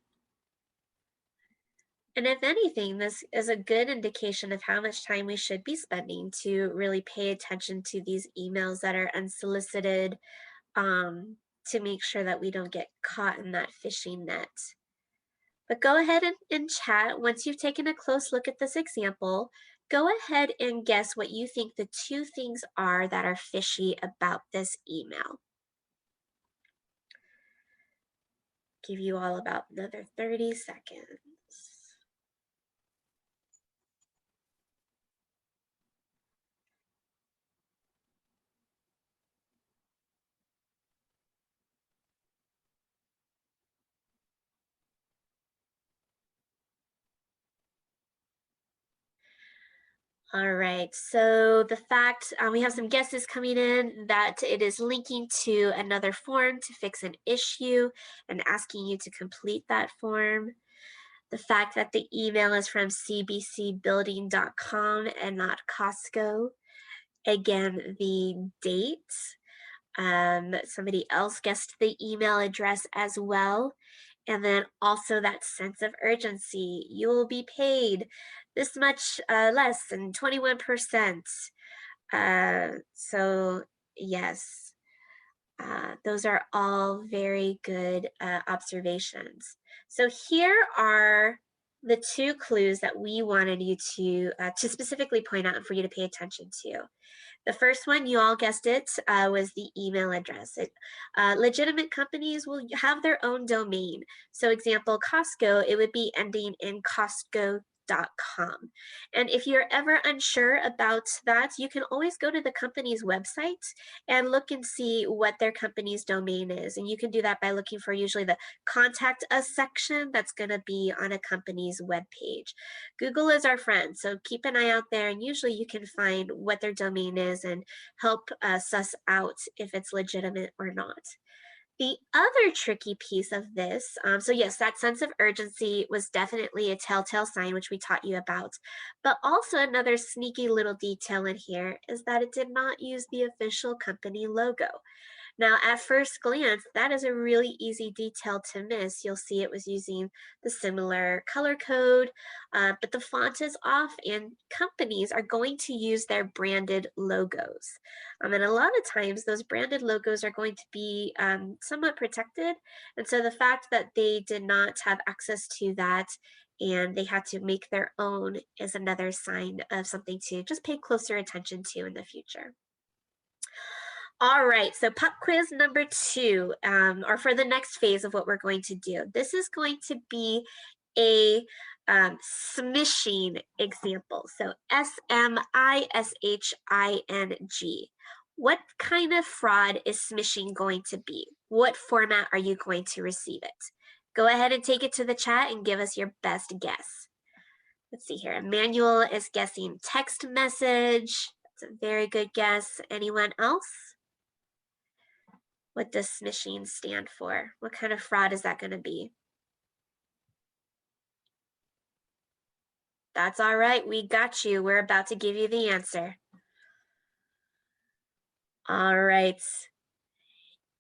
And if anything, this is a good indication of how much time we should be spending to really pay attention to these emails that are unsolicited, to make sure that we don't get caught in that phishing net. But go ahead and chat. Once you've taken a close look at this example, go ahead and guess what you think the 2 things are that are fishy about this email. Give you all about another 30 seconds. All right, so the fact, we have some guesses coming in that it is linking to another form to fix an issue and asking you to complete that form. The fact that the email is from cbcbuilding.com and not Costco. Again, the date. Somebody else guessed the email address as well. And then also that sense of urgency. You will be paid this much less than 21%. So yes, those are all very good observations. So here are the 2 clues that we wanted you to specifically point out and for you to pay attention to. The first one, you all guessed it, was the email address. Legitimate companies will have their own domain. So example, Costco, it would be ending in Costco.com. And if you're ever unsure about that, you can always go to the company's website and look and see what their company's domain is. And you can do that by looking for usually the contact us section that's going to be on a company's webpage. Google is our friend, so keep an eye out there, and usually you can find what their domain is and help suss out if it's legitimate or not. The other tricky piece of this, so yes, that sense of urgency was definitely a telltale sign, which we taught you about. But also another sneaky little detail in here is that it did not use the official company logo. Now, at first glance, that is a really easy detail to miss. You'll see it was using the similar color code, but the font is off and companies are going to use their branded logos. And a lot of times those branded logos are going to be somewhat protected. And so the fact that they did not have access to that and they had to make their own is another sign of something to just pay closer attention to in the future. All right, so pop quiz number 2, or for the next phase of what we're going to do. This is going to be a smishing example. So S-M-I-S-H-I-N-G. What kind of fraud is smishing going to be? What format are you going to receive it? Go ahead and take it to the chat and give us your best guess. Let's see here. Emmanuel is guessing text message. That's a very good guess. Anyone else? What does smishing stand for? What kind of fraud is that going to be? That's all right. We got you. We're about to give you the answer. All right.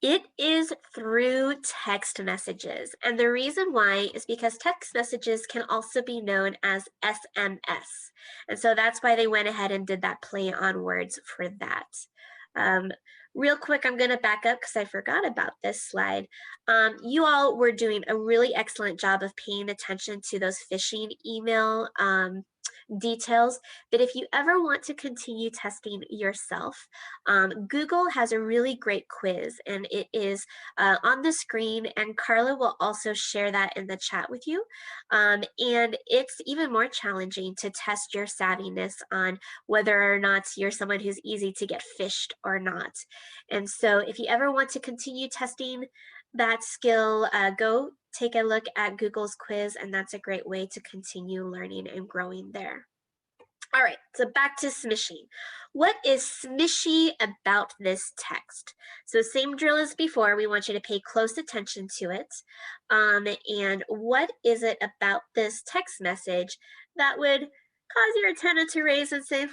It is through text messages. And the reason why is because text messages can also be known as SMS. And so that's why they went ahead and did that play on words for that. Real quick, I'm going to back up because I forgot about this slide. You all were doing a really excellent job of paying attention to those phishing email details, but if you ever want to continue testing yourself, Google has a really great quiz, and it is on the screen, and Carla will also share that in the chat with you. And it's even more challenging to test your savviness on whether or not you're someone who's easy to get phished or not. And so if you ever want to continue testing that skill, go take a look at Google's quiz, and that's a great way to continue learning and growing there. All right, so back to smishing. What is smishy about this text? So same drill as before, we want you to pay close attention to it. And what is it about this text message that would cause your antenna to raise and say,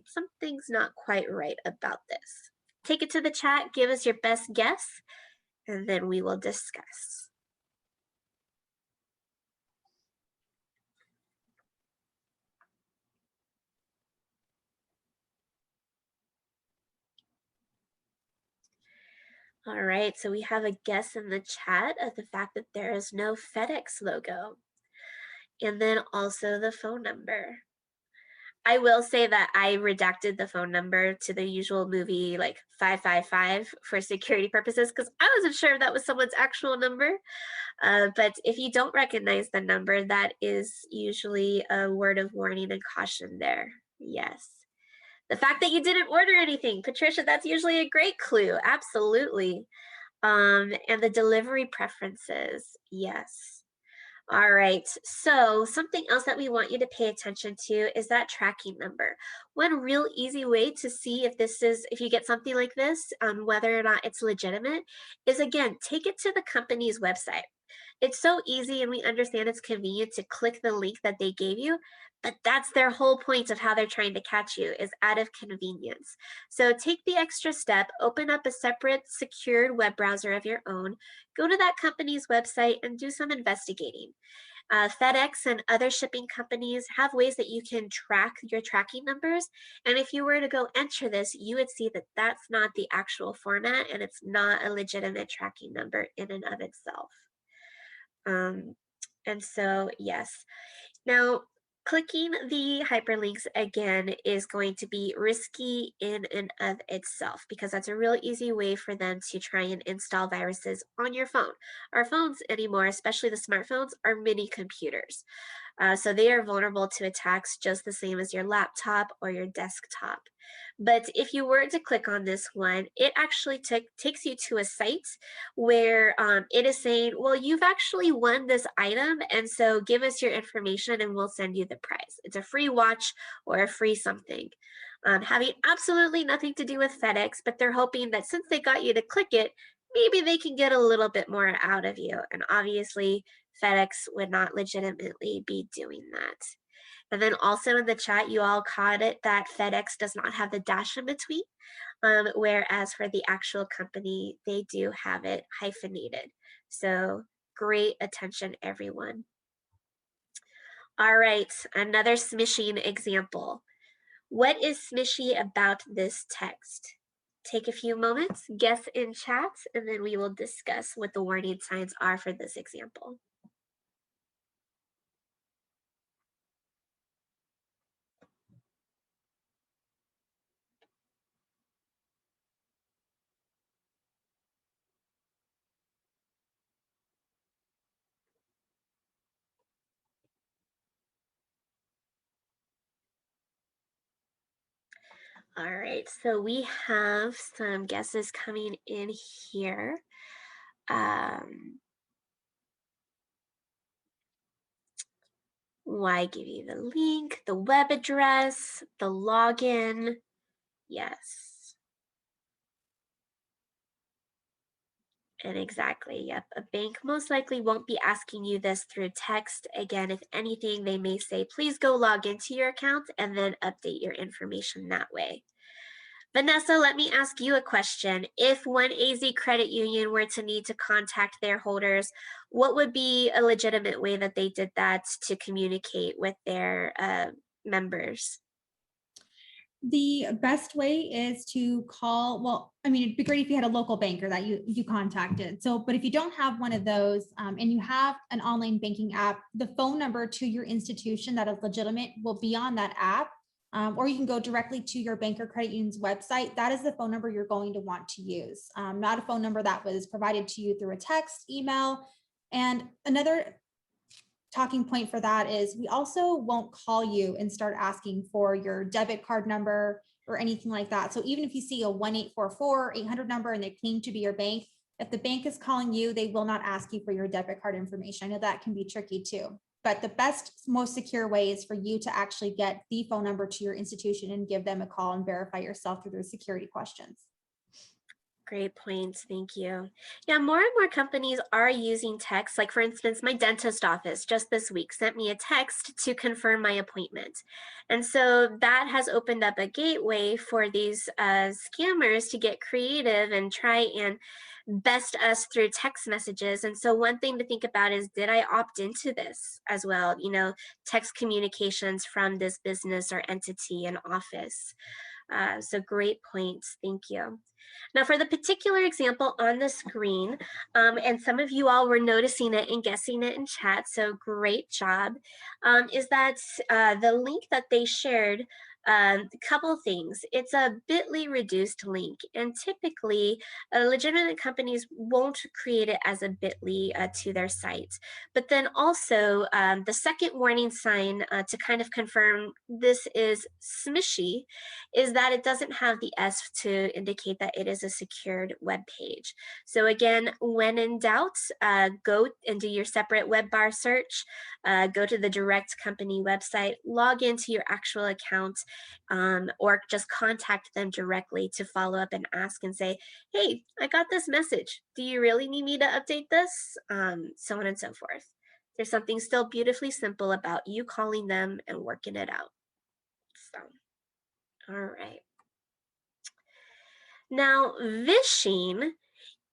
something's not quite right about this? Take it to the chat, give us your best guess, and then we will discuss. All right, so we have a guess in the chat of the fact that there is no FedEx logo. And then also the phone number. I will say that I redacted the phone number to the usual movie like 555 for security purposes because I wasn't sure if that was someone's actual number. But if you don't recognize the number, that is usually a word of warning and caution there. Yes. The fact that you didn't order anything, Patricia, that's usually a great clue. Absolutely. And the delivery preferences, yes. All right, so something else that we want you to pay attention to is that tracking number. One real easy way to see if you get something like this, whether or not it's legitimate, is again, take it to the company's website. It's so easy and we understand it's convenient to click the link that they gave you, but that's their whole point of how they're trying to catch you is out of convenience. So take the extra step, open up a separate secured web browser of your own, go to that company's website and do some investigating. FedEx and other shipping companies have ways that you can track your tracking numbers. And if you were to go enter this, you would see that that's not the actual format and it's not a legitimate tracking number in and of itself. And so, yes. Now, clicking the hyperlinks again is going to be risky in and of itself because that's a real easy way for them to try and install viruses on your phone. Our phones anymore, especially the smartphones, are mini computers. So they are vulnerable to attacks just the same as your laptop or your desktop. But if you were to click on this one, it actually takes you to a site where it is saying, well, you've actually won this item, and so give us your information and we'll send you the prize. It's a free watch or a free something. Having absolutely nothing to do with FedEx, but they're hoping that since they got you to click it, maybe they can get a little bit more out of you. And obviously, FedEx would not legitimately be doing that. And then also in the chat, you all caught it that FedEx does not have the dash in between, whereas for the actual company, they do have it hyphenated. So great attention, everyone. All right, another smishing example. What is smishy about this text? Take a few moments, guess in chat, and then we will discuss what the warning signs are for this example. All right, so we have some guesses coming in here. Why give you the link, the web address, the login? Yes. And exactly, yep. A bank most likely won't be asking you this through text. Again, if anything, they may say, please go log into your account and then update your information that way. Vanessa, let me ask you a question. If one AZ credit union were to need to contact their holders, what would be a legitimate way that they did that to communicate with their members? The best way is to call, well, I mean, it'd be great if you had a local banker that you contacted. So, but if you don't have one of those and you have an online banking app, the phone number to your institution that is legitimate will be on that app. Or you can go directly to your bank or credit union's website. That is the phone number you're going to want to use, not a phone number that was provided to you through a text, email. And another talking point for that is we also won't call you and start asking for your debit card number or anything like that. So even if you see a 1-844 800 number and they claim to be your bank, if the bank is calling you, they will not ask you for your debit card information. I know that can be tricky too, but the best, most secure way is for you to actually get the phone number to your institution and give them a call and verify yourself through their security questions. Great points, thank you. Yeah, more and more companies are using text. Like for instance, my dentist office just this week sent me a text to confirm my appointment. And so that has opened up a gateway for these scammers to get creative and try and best us through text messages. And so one thing to think about is, did I opt into this as well? You know, text communications from this business or entity and office. So great points, thank you. Now for the particular example on the screen, and some of you all were noticing it and guessing it in chat, so great job, is that the link that they shared, a couple things. It's a bit.ly reduced link, and typically legitimate companies won't create it as a bit.ly to their site. But then also the second warning sign to kind of confirm this is smishy is that it doesn't have the S to indicate that it is a secured web page. So again, when in doubt, go and do your separate web bar search, go to the direct company website, log into your actual account, or just contact them directly to follow up and ask and say, hey, I got this message. Do you really need me to update this? So on and so forth. There's something still beautifully simple about you calling them and working it out. So. All right. Now, vishing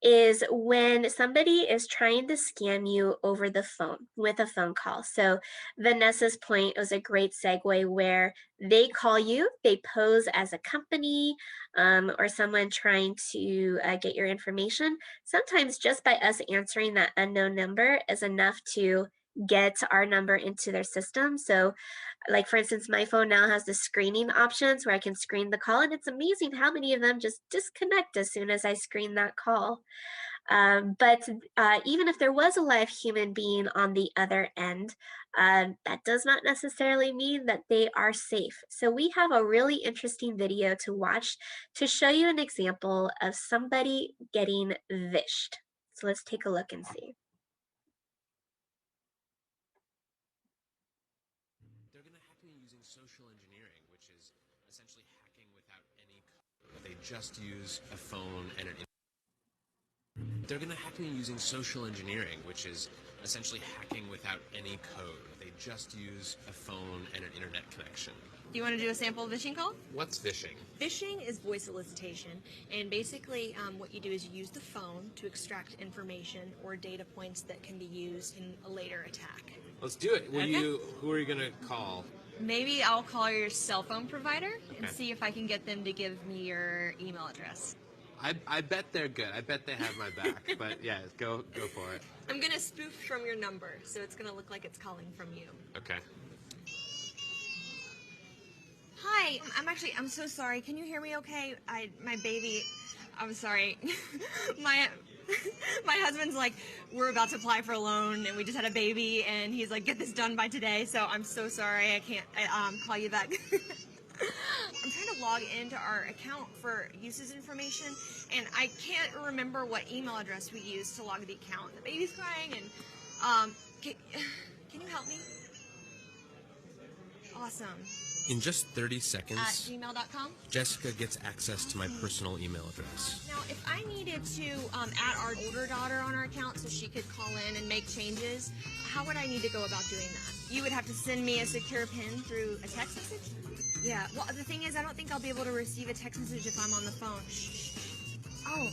is when somebody is trying to scam you over the phone with a phone call. So Vanessa's point was a great segue where they call you, they pose as a company or someone trying to get your information. Sometimes just by us answering that unknown number is enough to get our number into their system. So like for instance, my phone now has the screening options where I can screen the call, and it's amazing how many of them just disconnect as soon as I screen that call. But even if there was a live human being on the other end, that does not necessarily mean that they are safe. So we have a really interesting video to watch to show you an example of somebody getting vished. So let's take a look and see. They're going to hack me using social engineering, which is essentially hacking without any code. They just use a phone and an They're going to hack me using social engineering, which is essentially hacking without any code. They just use a phone and an internet connection. Do you want to do a sample phishing call? What's phishing? Phishing is voice solicitation, and basically what you do is you use the phone to extract information or data points that can be used in a later attack. Let's do it. Okay. Who are you going to call? Maybe I'll call your cell phone provider and Okay. see if I can get them to give me your email address. I bet they're good. I bet they have my back. But yeah, go for it. I'm going to spoof from your number, so it's going to look like it's calling from you. Okay. Hi, I'm so sorry. Can you hear me okay? My baby, I'm sorry. my husband's like, we're about to apply for a loan and we just had a baby and he's like, get this done by today. So I'm so sorry. I can't call you back. I'm trying to log into our account for uses information and I can't remember what email address we used to log the account. The baby's crying and can you help me? Awesome. In just 30 At seconds, gmail.com. Jessica gets access to my personal email address. Now, if I needed to add our older daughter on our account so she could call in and make changes, how would I need to go about doing that? You would have to send me a secure PIN through a text message? Yeah, well, the thing is, I don't think I'll be able to receive a text message if I'm on the phone. Oh,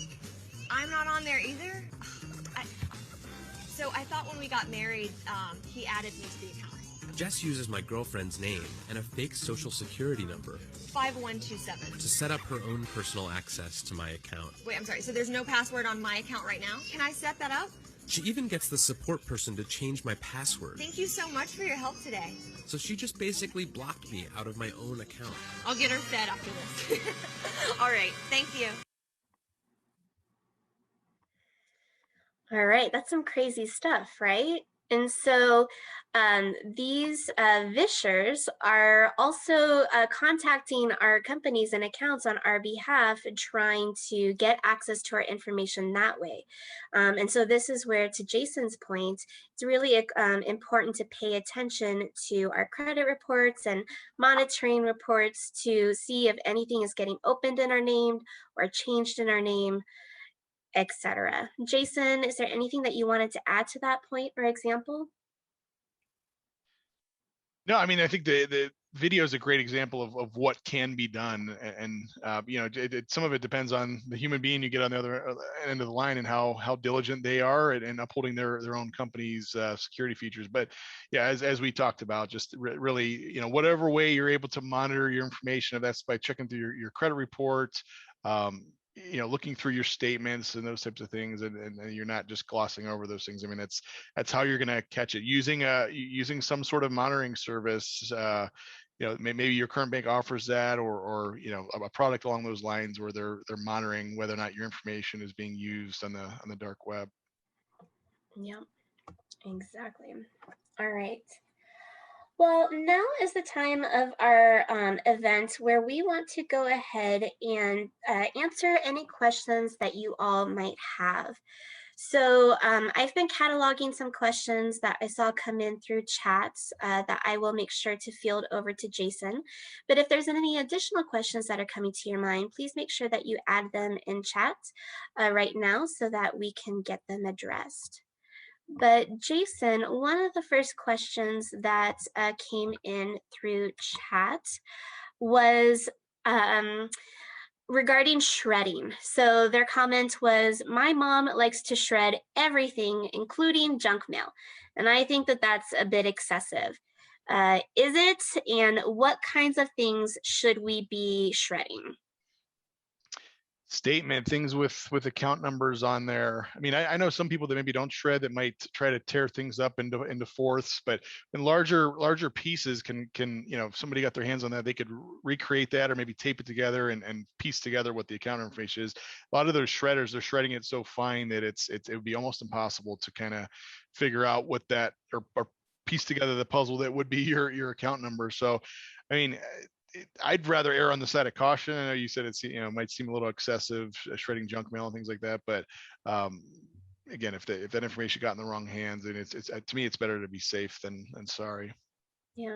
I'm not on there either? So I thought when we got married, he added me to the account. Jess uses my girlfriend's name and a fake social security number 5127. to set up her own personal access to my account. Wait, I'm sorry, so there's no password on my account right now? Can I set that up? She even gets the support person to change my password. Thank you so much for your help today. So she just basically blocked me out of my own account. I'll get her fed after this. All right, thank you. All right, that's some crazy stuff, right? And so these vishers are also contacting our companies and accounts on our behalf, trying to get access to our information that way. And so this is where, to Jason's point, it's really important to pay attention to our credit reports and monitoring reports to see if anything is getting opened in our name or changed in our name, etc. Jason, is there anything that you wanted to add to that point or example? No, I mean, I think the video is a great example of what can be done, and you know, some of it depends on the human being you get on the other end of the line and how diligent they are in upholding their own company's security features. But yeah, as we talked about, just really, you know, whatever way you're able to monitor your information, if that's by checking through your credit reports, you know, looking through your statements and those types of things, and you're not just glossing over those things. I mean, that's how you're going to catch it, using some sort of monitoring service. You know, maybe your current bank offers that, or you know, a product along those lines where they're monitoring whether or not your information is being used on the dark web. Yeah, exactly. All right. Well, now is the time of our event where we want to go ahead and answer any questions that you all might have. So I've been cataloging some questions that I saw come in through chats that I will make sure to field over to Jason. But if there's any additional questions that are coming to your mind, please make sure that you add them in chat right now so that we can get them addressed. But Jason, one of the first questions that came in through chat was regarding shredding. So their comment was, my mom likes to shred everything, including junk mail. And I think that that's a bit excessive. Is it? And what kinds of things should we be shredding? Statement, things with account numbers on there. I mean, I know some people that maybe don't shred, that might try to tear things up into fourths, but in larger pieces can, you know, if somebody got their hands on that, they could recreate that or maybe tape it together and piece together what the account information is. A lot of those shredders, they're shredding it so fine that it would be almost impossible to kind of figure out what that, or piece together the puzzle that would be your account number. So, I mean, I'd rather err on the side of caution. I know you said it's, you know, might seem a little excessive, shredding junk mail and things like that, but again, if that information got in the wrong hands, then it's to me, it's better to be safe than sorry. Yeah.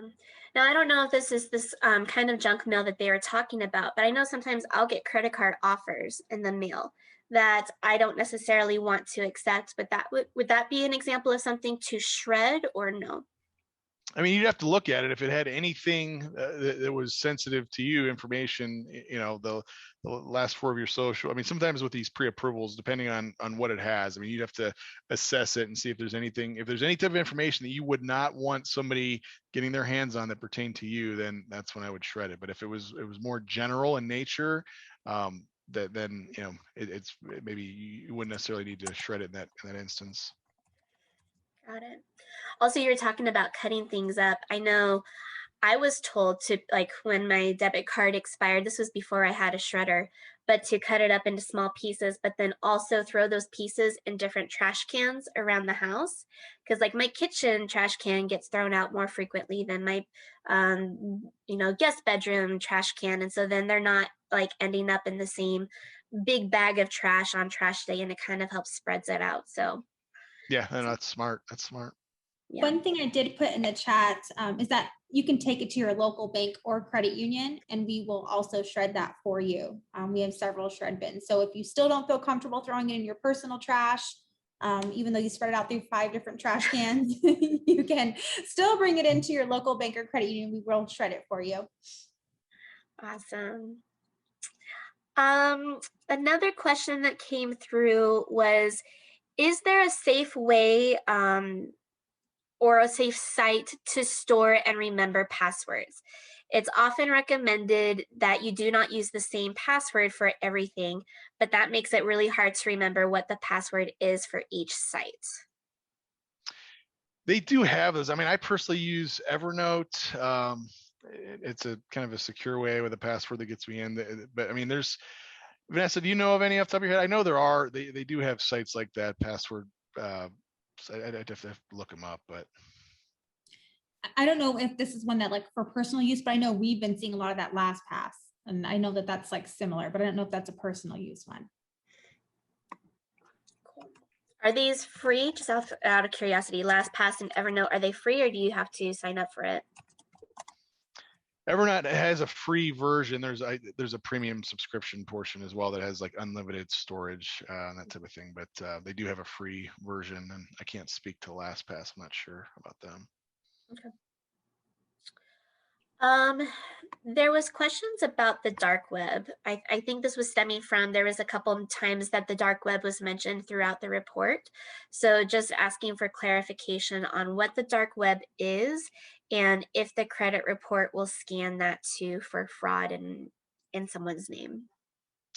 Now, I don't know if this is this kind of junk mail that they were talking about, but I know sometimes I'll get credit card offers in the mail that I don't necessarily want to accept, but that would that be an example of something to shred or no? I mean, you'd have to look at it. If it had anything that was sensitive to you, information, the last four of your social. I mean, sometimes with these pre-approvals, depending on what it has, I mean, you'd have to assess it and see if there's anything, if there's any type of information that you would not want somebody getting their hands on that pertain to you, then that's when I would shred it. But if it was more general in nature, then it's maybe you wouldn't necessarily need to shred it in that instance. Got it. Also, you're talking about cutting things up. I know I was told to, like, when my debit card expired, this was before I had a shredder, but to cut it up into small pieces, but then also throw those pieces in different trash cans around the house. Because, like, my kitchen trash can gets thrown out more frequently than my, guest bedroom trash can. And so then they're not like ending up in the same big bag of trash on trash day, and it kind of helps spreads it out. So, Yeah, and that's smart. That's smart. yeah. One thing I did put in the chat is that you can take it to your local bank or credit union, and we will also shred that for you. We have several shred bins. So if you still don't feel comfortable throwing it in your personal trash, even though you spread it out through 5 different trash cans, you can still bring it into your local bank or credit union. We will shred it for you. Awesome. Another question that came through was, is there a safe way or a safe site to store and remember passwords? It's often recommended that you do not use the same password for everything, but that makes it really hard to remember what the password is for each site. They do have those. I mean, I personally use Evernote. It's a kind of a secure way with a password that gets me in. But I mean, Vanessa, do you know of any off the top of your head? I know there are. They do have sites like that, password. I'd have to look them up, but I don't know if this is one that like for personal use, but I know we've been seeing a lot of that LastPass, and I know that that's like similar, but I don't know if that's a personal use one. Are these free? Just out of curiosity, LastPass and Evernote, are they free, or do you have to sign up for it? Evernote has a free version. There's a premium subscription portion as well that has like unlimited storage and that type of thing. But they do have a free version, and I can't speak to LastPass. I'm not sure about them. Okay. There was questions about the dark web. I think this was stemming from, there was a couple of times that the dark web was mentioned throughout the report. So just asking for clarification on what the dark web is and if the credit report will scan that too for fraud in someone's name.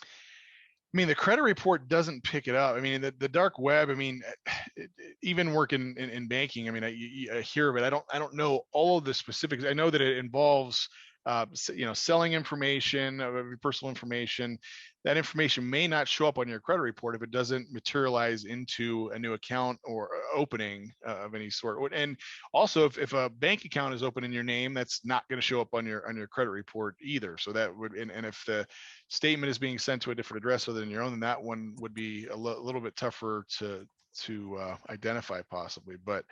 I mean, the credit report doesn't pick it up. I mean, the dark web. I mean, even working in banking. I mean, I hear of it. I don't know all of the specifics. I know that it involves, selling information, personal information. That information may not show up on your credit report if it doesn't materialize into a new account or opening of any sort. And also, if a bank account is open in your name, that's not going to show up on your credit report either. So that would, and if the statement is being sent to a different address other than your own, then that one would be a little bit tougher to identify possibly. But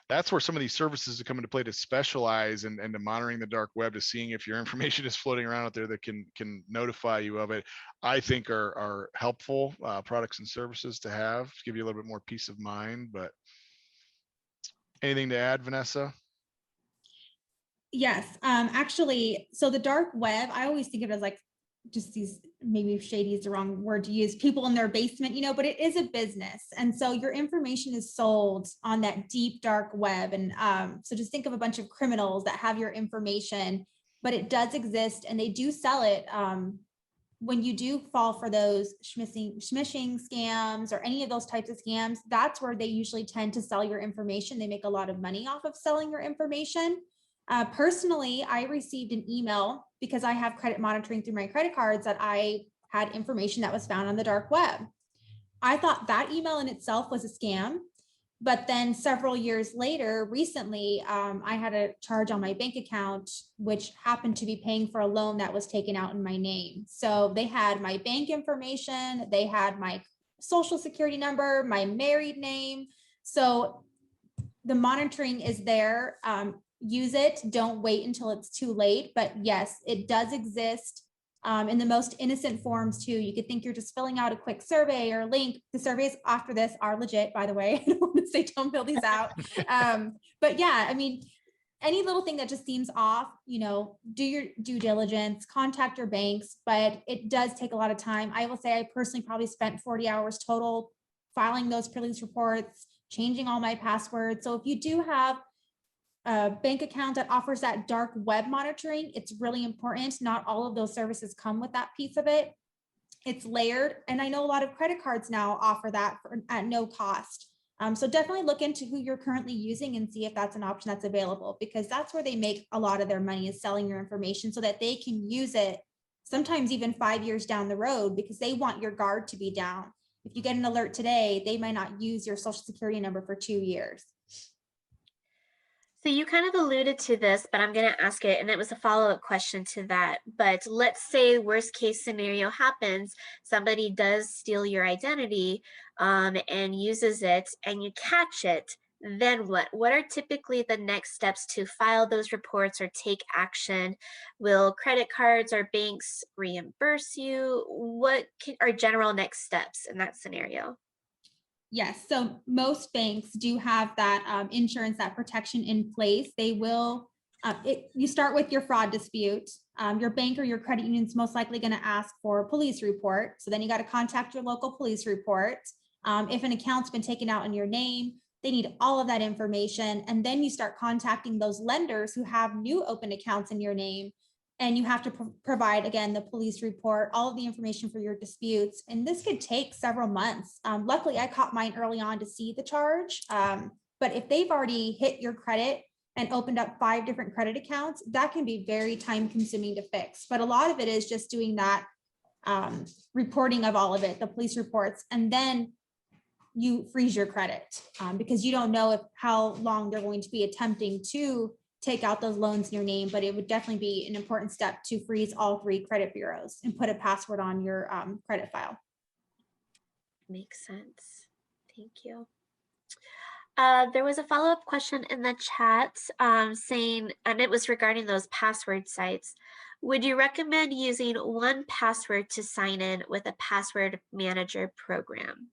that's where some of these services come into play to specialize and to monitoring the dark web, to seeing if your information is floating around out there that can notify you of it. I think are helpful products and services to have, to give you a little bit more peace of mind. But anything to add, Vanessa? Yes, actually, so the dark web, I always think of it as like just these, maybe shady is the wrong word to use, people in their basement, but it is a business. And so your information is sold on that deep, dark web. And so just think of a bunch of criminals that have your information, but it does exist and they do sell it. When you do fall for those smishing scams or any of those types of scams, that's where they usually tend to sell your information. They make a lot of money off of selling your information. Personally, I received an email because I have credit monitoring through my credit cards that I had information that was found on the dark web. I thought that email in itself was a scam, but then several years later, recently, I had a charge on my bank account, which happened to be paying for a loan that was taken out in my name. So they had my bank information, they had my social security number, my married name. So the monitoring is there. Use it. Don't wait until it's too late. But yes, it does exist. in the most innocent forms too. You could think you're just filling out a quick survey or link. The surveys after this are legit, by the way. I don't want to say don't fill these out. But yeah, I mean, any little thing that just seems off, do your due diligence, contact your banks, but it does take a lot of time. I will say I personally probably spent 40 hours total filing those police reports, changing all my passwords. So if you do have a bank account that offers that dark web monitoring, it's really important. Not all of those services come with that piece of it. It's layered. And I know a lot of credit cards now offer that at no cost. So definitely look into who you're currently using and see if that's an option that's available, because that's where they make a lot of their money, is selling your information so that they can use it sometimes even 5 years down the road, because they want your guard to be down. If you get an alert today, they might not use your social security number for 2 years. So you kind of alluded to this, but I'm going to ask it, and it was a follow-up question to that. But let's say worst case scenario happens, somebody does steal your identity and uses it, and you catch it. Then what? What are typically the next steps to file those reports or take action? Will credit cards or banks reimburse you? What are general next steps in that scenario? Yes, so most banks do have that insurance, that protection in place. They will, you start with your fraud dispute. Your bank or your credit union is most likely going to ask for a police report. So then you got to contact your local police report. If an account's been taken out in your name, they need all of that information. And then you start contacting those lenders who have new open accounts in your name. And you have to provide, again, the police report, all of the information for your disputes. And this could take several months. Luckily, I caught mine early on to see the charge. But if they've already hit your credit and opened up 5 different credit accounts, that can be very time consuming to fix. But a lot of it is just doing that reporting of all of it, the police reports, and then you freeze your credit because you don't know how long they're going to be attempting to take out those loans in your name, but it would definitely be an important step to freeze all 3 credit bureaus and put a password on your credit file. Makes sense. Thank you. There was a follow-up question in the chat saying, and it was regarding those password sites. Would you recommend using 1Password to sign in with a password manager program?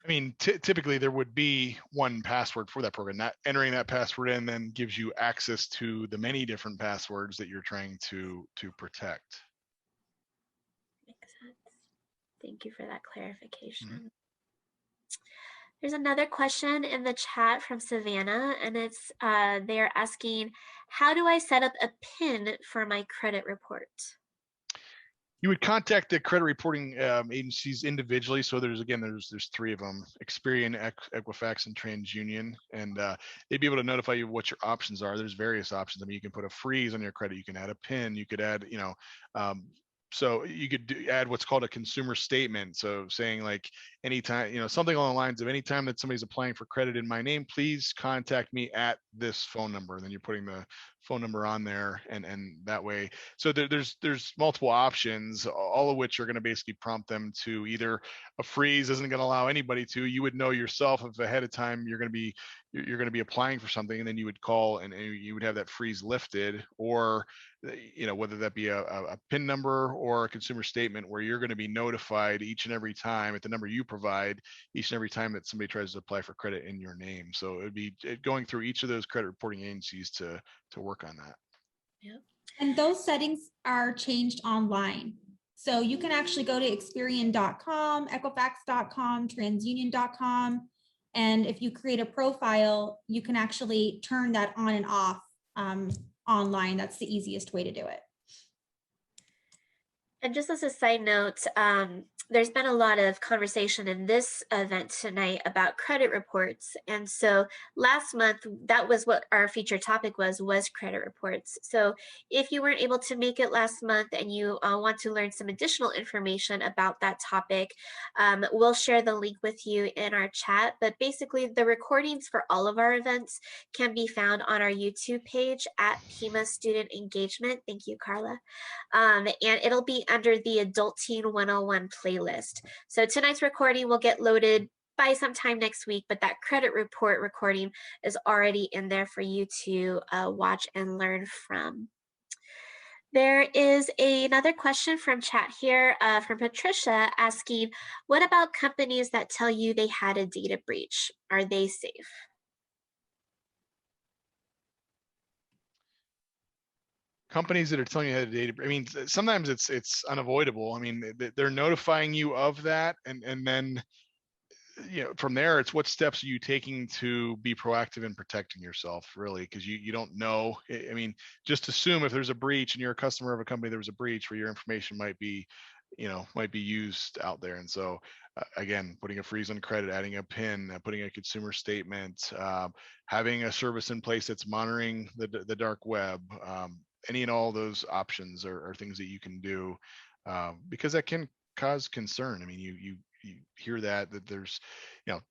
I mean, typically there would be one password for that program. That entering that password in then gives you access to the many different passwords that you're trying to protect. Makes sense. Thank you for that clarification. There's another question in the chat from Savannah, and it's they're asking, how do I set up a PIN for my credit report? You would contact the credit reporting agencies individually. So there's 3 of them: Experian, Equifax, and TransUnion, and they'd be able to notify you what your options are. There's various options. I mean, you can put a freeze on your credit. You can add a PIN. You could add, so you could add what's called a consumer statement. So saying like anytime, something along the lines of anytime that somebody's applying for credit in my name, please contact me at this phone number. And then you're putting the phone number on there and that way. So there's multiple options, all of which are going to basically prompt them to either a freeze isn't going to allow anybody to, you would know yourself if ahead of time you're going to be applying for something, and then you would call and you would have that freeze lifted, or whether that be a PIN number or a consumer statement where you're going to be notified each and every time at the number you provide each and every time that somebody tries to apply for credit in your name. So it would be going through each of those credit reporting agencies to work on that. Yep. And those settings are changed online. So you can actually go to Experian.com, Equifax.com, TransUnion.com. And if you create a profile, you can actually turn that on and off online. That's the easiest way to do it. And just as a side note, there's been a lot of conversation in this event tonight about credit reports. And so last month, that was what our featured topic was credit reports. So if you weren't able to make it last month and you want to learn some additional information about that topic, we'll share the link with you in our chat. But basically, the recordings for all of our events can be found on our YouTube page at Pima Student Engagement. Thank you, Carla. And it'll be under the Adult Teen 101 playlist. So tonight's recording will get loaded by sometime next week, but that credit report recording is already in there for you to watch and learn from. There is another question from chat here from Patricia asking, what about companies that tell you they had a data breach? Are they safe? Companies that are telling you how to data, I mean, sometimes it's unavoidable. I mean, they're notifying you of that, and then from there, it's what steps are you taking to be proactive in protecting yourself, really, because you don't know. I mean, just assume if there's a breach and you're a customer of a company, there was a breach where your information might be used out there. And so again, putting a freeze on credit, adding a PIN, putting a consumer statement, having a service in place that's monitoring the dark web, any and all those options are things that you can do, because that can cause concern. I mean, you hear that there's,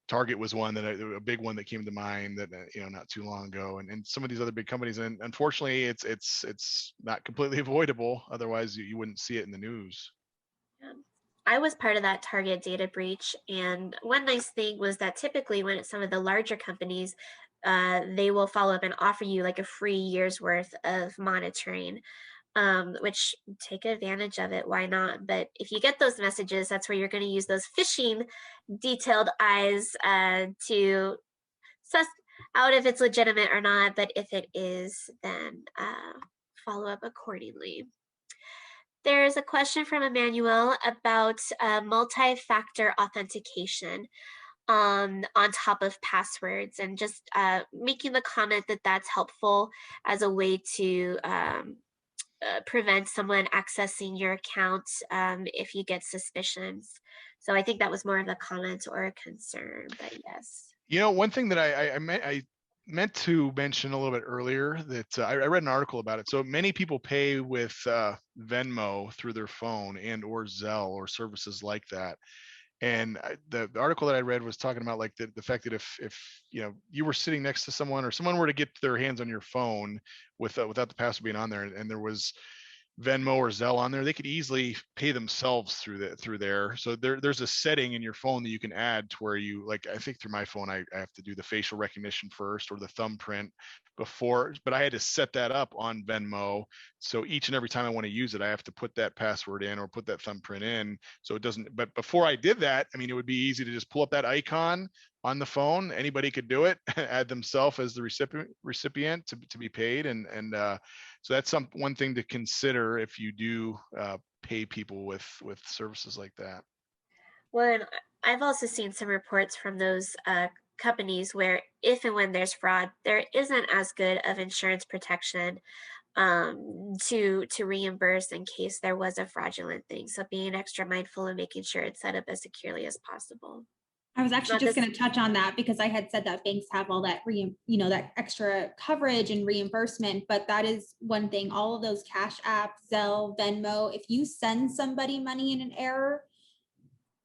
Target was one that a big one that came to mind that, not too long ago, and some of these other big companies. And unfortunately, it's not completely avoidable. Otherwise, you wouldn't see it in the news. Yeah. I was part of that Target data breach, and one nice thing was that typically when it's some of the larger companies, they will follow up and offer you like a free year's worth of monitoring, which take advantage of it. Why not? But if you get those messages, that's where you're going to use those phishing detailed eyes to suss out if it's legitimate or not. But if it is, then follow up accordingly. There's a question from Emmanuel about multi-factor authentication on top of passwords, and just making the comment that that's helpful as a way to prevent someone accessing your account if you get suspicions. So I think that was more of a comment or a concern, but yes. One thing that I meant to mention a little bit earlier, that I read an article about it. So many people pay with Venmo through their phone and or Zelle or services like that. And the article that I read was talking about like the fact that if you were sitting next to someone, or someone were to get their hands on your phone without the password being on there, and there was Venmo or Zelle on there, they could easily pay themselves through there. So there's a setting in your phone that you can add to where you, like, I think through my phone, I have to do the facial recognition first or the thumbprint before, but I had to set that up on Venmo. So each and every time I want to use it, I have to put that password in or put that thumbprint in. So it doesn't, but before I did that, I mean, it would be easy to just pull up that icon on the phone. Anybody could do it, add themselves as the recipient to be paid. And so that's one thing to consider if you do pay people with services like that. Well, and I've also seen some reports from those companies where if and when there's fraud, there isn't as good of insurance protection to reimburse in case there was a fraudulent thing. So being extra mindful and making sure it's set up as securely as possible. I was actually just going to touch on that, because I had said that banks have all that, that extra coverage and reimbursement, but that is one thing. All of those Cash App, Zelle, Venmo, if you send somebody money in an error,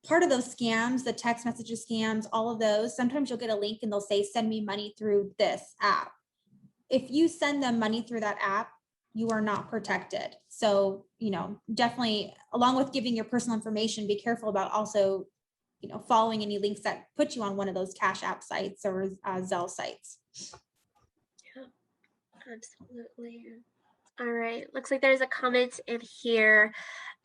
part of those scams, the text messages scams, all of those, sometimes you'll get a link and they'll say, send me money through this app. If you send them money through that app, you are not protected. So, definitely, along with giving your personal information, be careful about also following any links that put you on one of those Cash App sites or Zelle sites. Yeah, absolutely. All right, looks like there's a comment in here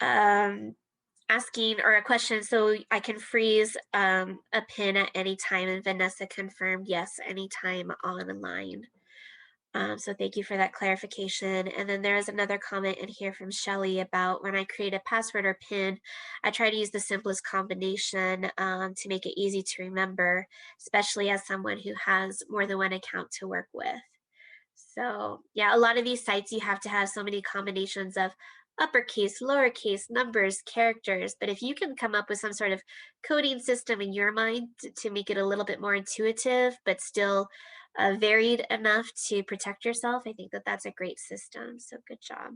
asking, or a question, so I can freeze a PIN at any time, and Vanessa confirmed yes, anytime online. So thank you for that clarification. And then there is another comment in here from Shelly about when I create a password or PIN, I try to use the simplest combination to make it easy to remember, especially as someone who has more than one account to work with. So yeah, a lot of these sites, you have to have so many combinations of uppercase, lowercase, numbers, characters. But if you can come up with some sort of coding system in your mind to make it a little bit more intuitive, but still varied enough to protect yourself, I think that that's a great system. So good job.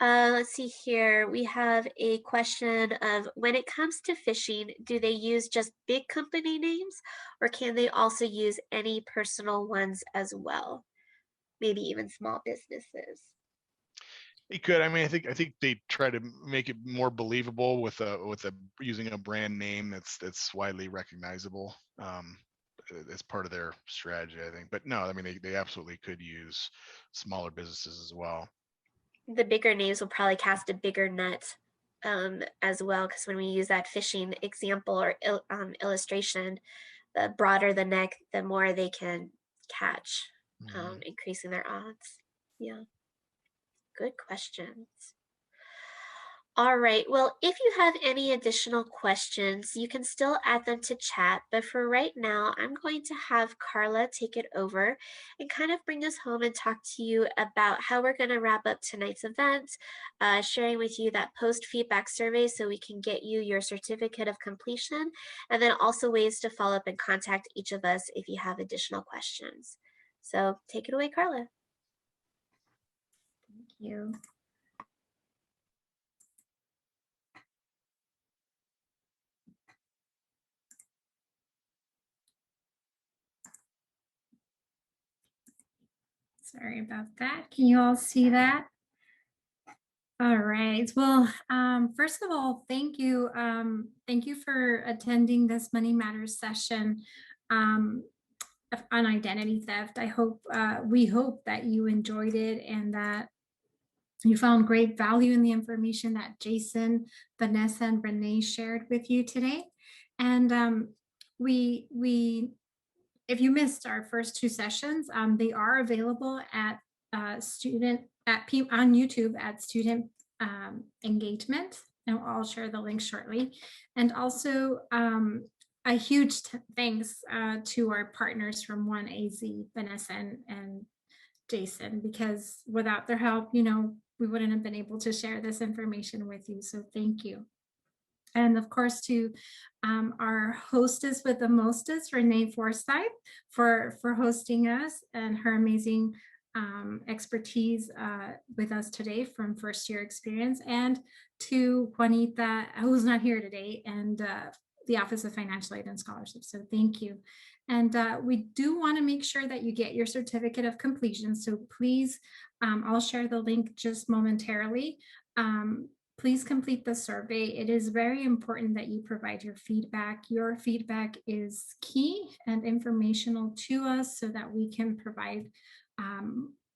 Let's see here. We have a question of, when it comes to phishing, do they use just big company names, or can they also use any personal ones as well? Maybe even small businesses. It could. I mean, I think they try to make it more believable with a using a brand name that's widely recognizable. As part of their strategy, I think. But no, I mean, they absolutely could use smaller businesses as well. The bigger names will probably cast a bigger net as well, because when we use that fishing example or illustration, the broader the neck, the more they can catch, increasing their odds. Yeah, good questions. All right, well, if you have any additional questions, you can still add them to chat, but for right now, I'm going to have Carla take it over and kind of bring us home and talk to you about how we're going to wrap up tonight's event, sharing with you that post-feedback survey so we can get you your certificate of completion, and then also ways to follow up and contact each of us if you have additional questions. So take it away, Carla. Thank you. Sorry about that. Can you all see that? All right. Well, first of all, thank you. Thank you for attending this Money Matters session on identity theft. We hope that you enjoyed it and that you found great value in the information that Jason, Vanessa, and Renee shared with you today. And if you missed our first two sessions, they are available at on YouTube at Student Engagement, and I'll share the link shortly. And also a huge thanks to our partners from 1AZ, Vanessa and Jason, because without their help, we wouldn't have been able to share this information with you. So thank you. And of course, to our hostess with the mostest, Renee Forsyth, for hosting us and her amazing expertise with us today from first year experience, and to Juanita, who's not here today, and the Office of Financial Aid and Scholarship. So thank you. And we do want to make sure that you get your certificate of completion. So please, I'll share the link just momentarily. Please complete the survey. It is very important that you provide your feedback. Your feedback is key and informational to us so that we can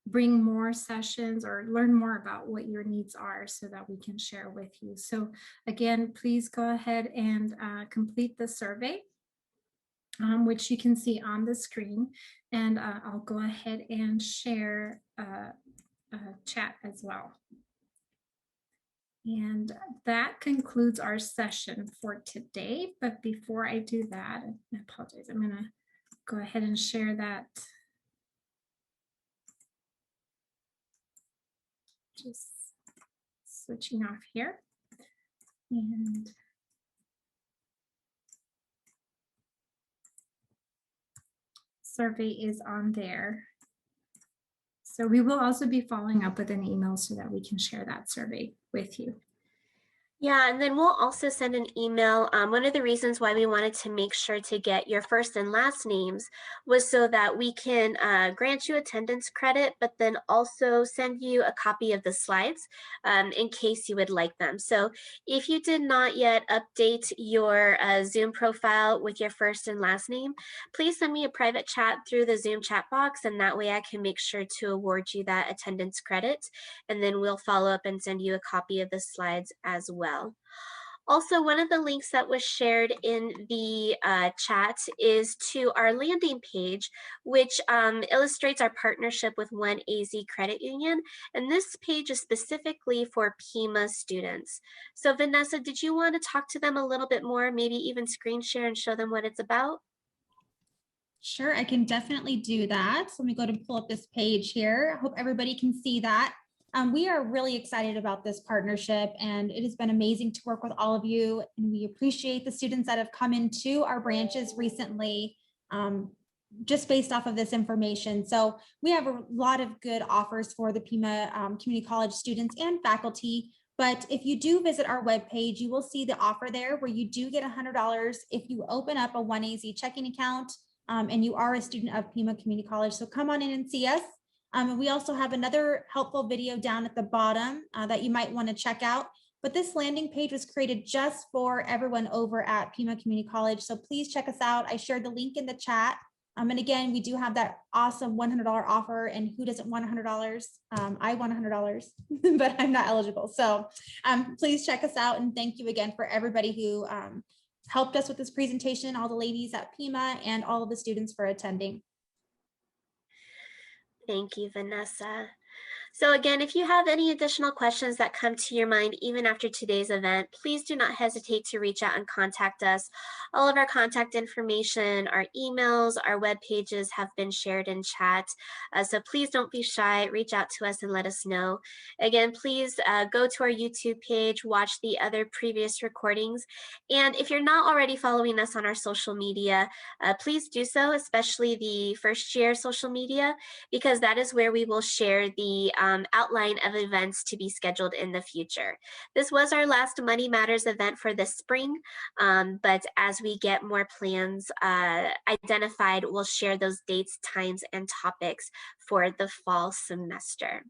bring more sessions or learn more about what your needs are so that we can share with you. So again, please go ahead and complete the survey, which you can see on the screen. And I'll go ahead and share a chat as well. And that concludes our session for today. But before I do that, I apologize, I'm going to go ahead and share that. Just switching off here. And survey is on there. So we will also be following up with an email so that we can share that survey with you. Yeah, and then we'll also send an email. One of the reasons why we wanted to make sure to get your first and last names was so that we can grant you attendance credit, but then also send you a copy of the slides in case you would like them. So if you did not yet update your Zoom profile with your first and last name, please send me a private chat through the Zoom chat box, and that way I can make sure to award you that attendance credit, and then we'll follow up and send you a copy of the slides as well. Also, one of the links that was shared in the chat is to our landing page, which illustrates our partnership with 1AZ Credit Union. And this page is specifically for Pima students. So Vanessa, did you want to talk to them a little bit more, maybe even screen share and show them what it's about? Sure, I can definitely do that. So let me go to pull up this page here. I hope everybody can see that. We are really excited about this partnership, and it has been amazing to work with all of you. And we appreciate the students that have come into our branches recently, just based off of this information. So we have a lot of good offers for the Pima Community College students and faculty. But if you do visit our webpage, you will see the offer there where you do get $100 if you open up a 1AZ checking account and you are a student of Pima Community College. So come on in and see us. We also have another helpful video down at the bottom that you might want to check out. But this landing page was created just for everyone over at Pima Community College. So please check us out. I shared the link in the chat. And again, we do have that awesome $100 offer. And who doesn't want $100? I want $100, but I'm not eligible. So please check us out. And thank you again for everybody who helped us with this presentation, all the ladies at Pima and all of the students for attending. Thank you, Vanessa. So again, if you have any additional questions that come to your mind, even after today's event, please do not hesitate to reach out and contact us. All of our contact information, our emails, our web pages have been shared in chat. So please don't be shy, reach out to us and let us know. Again, please go to our YouTube page, watch the other previous recordings. And if you're not already following us on our social media, please do so, especially the first year social media, because that is where we will share the outline of events to be scheduled in the future. This was our last Money Matters event for this spring, but as we get more plans identified, we'll share those dates, times, and topics for the fall semester.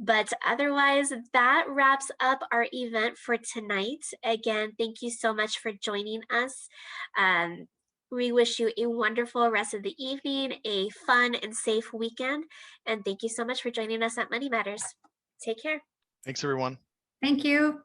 But otherwise, that wraps up our event for tonight. Again, thank you so much for joining us. We wish you a wonderful rest of the evening, a fun and safe weekend, and thank you so much for joining us at Money Matters. Take care. Thanks, everyone. Thank you.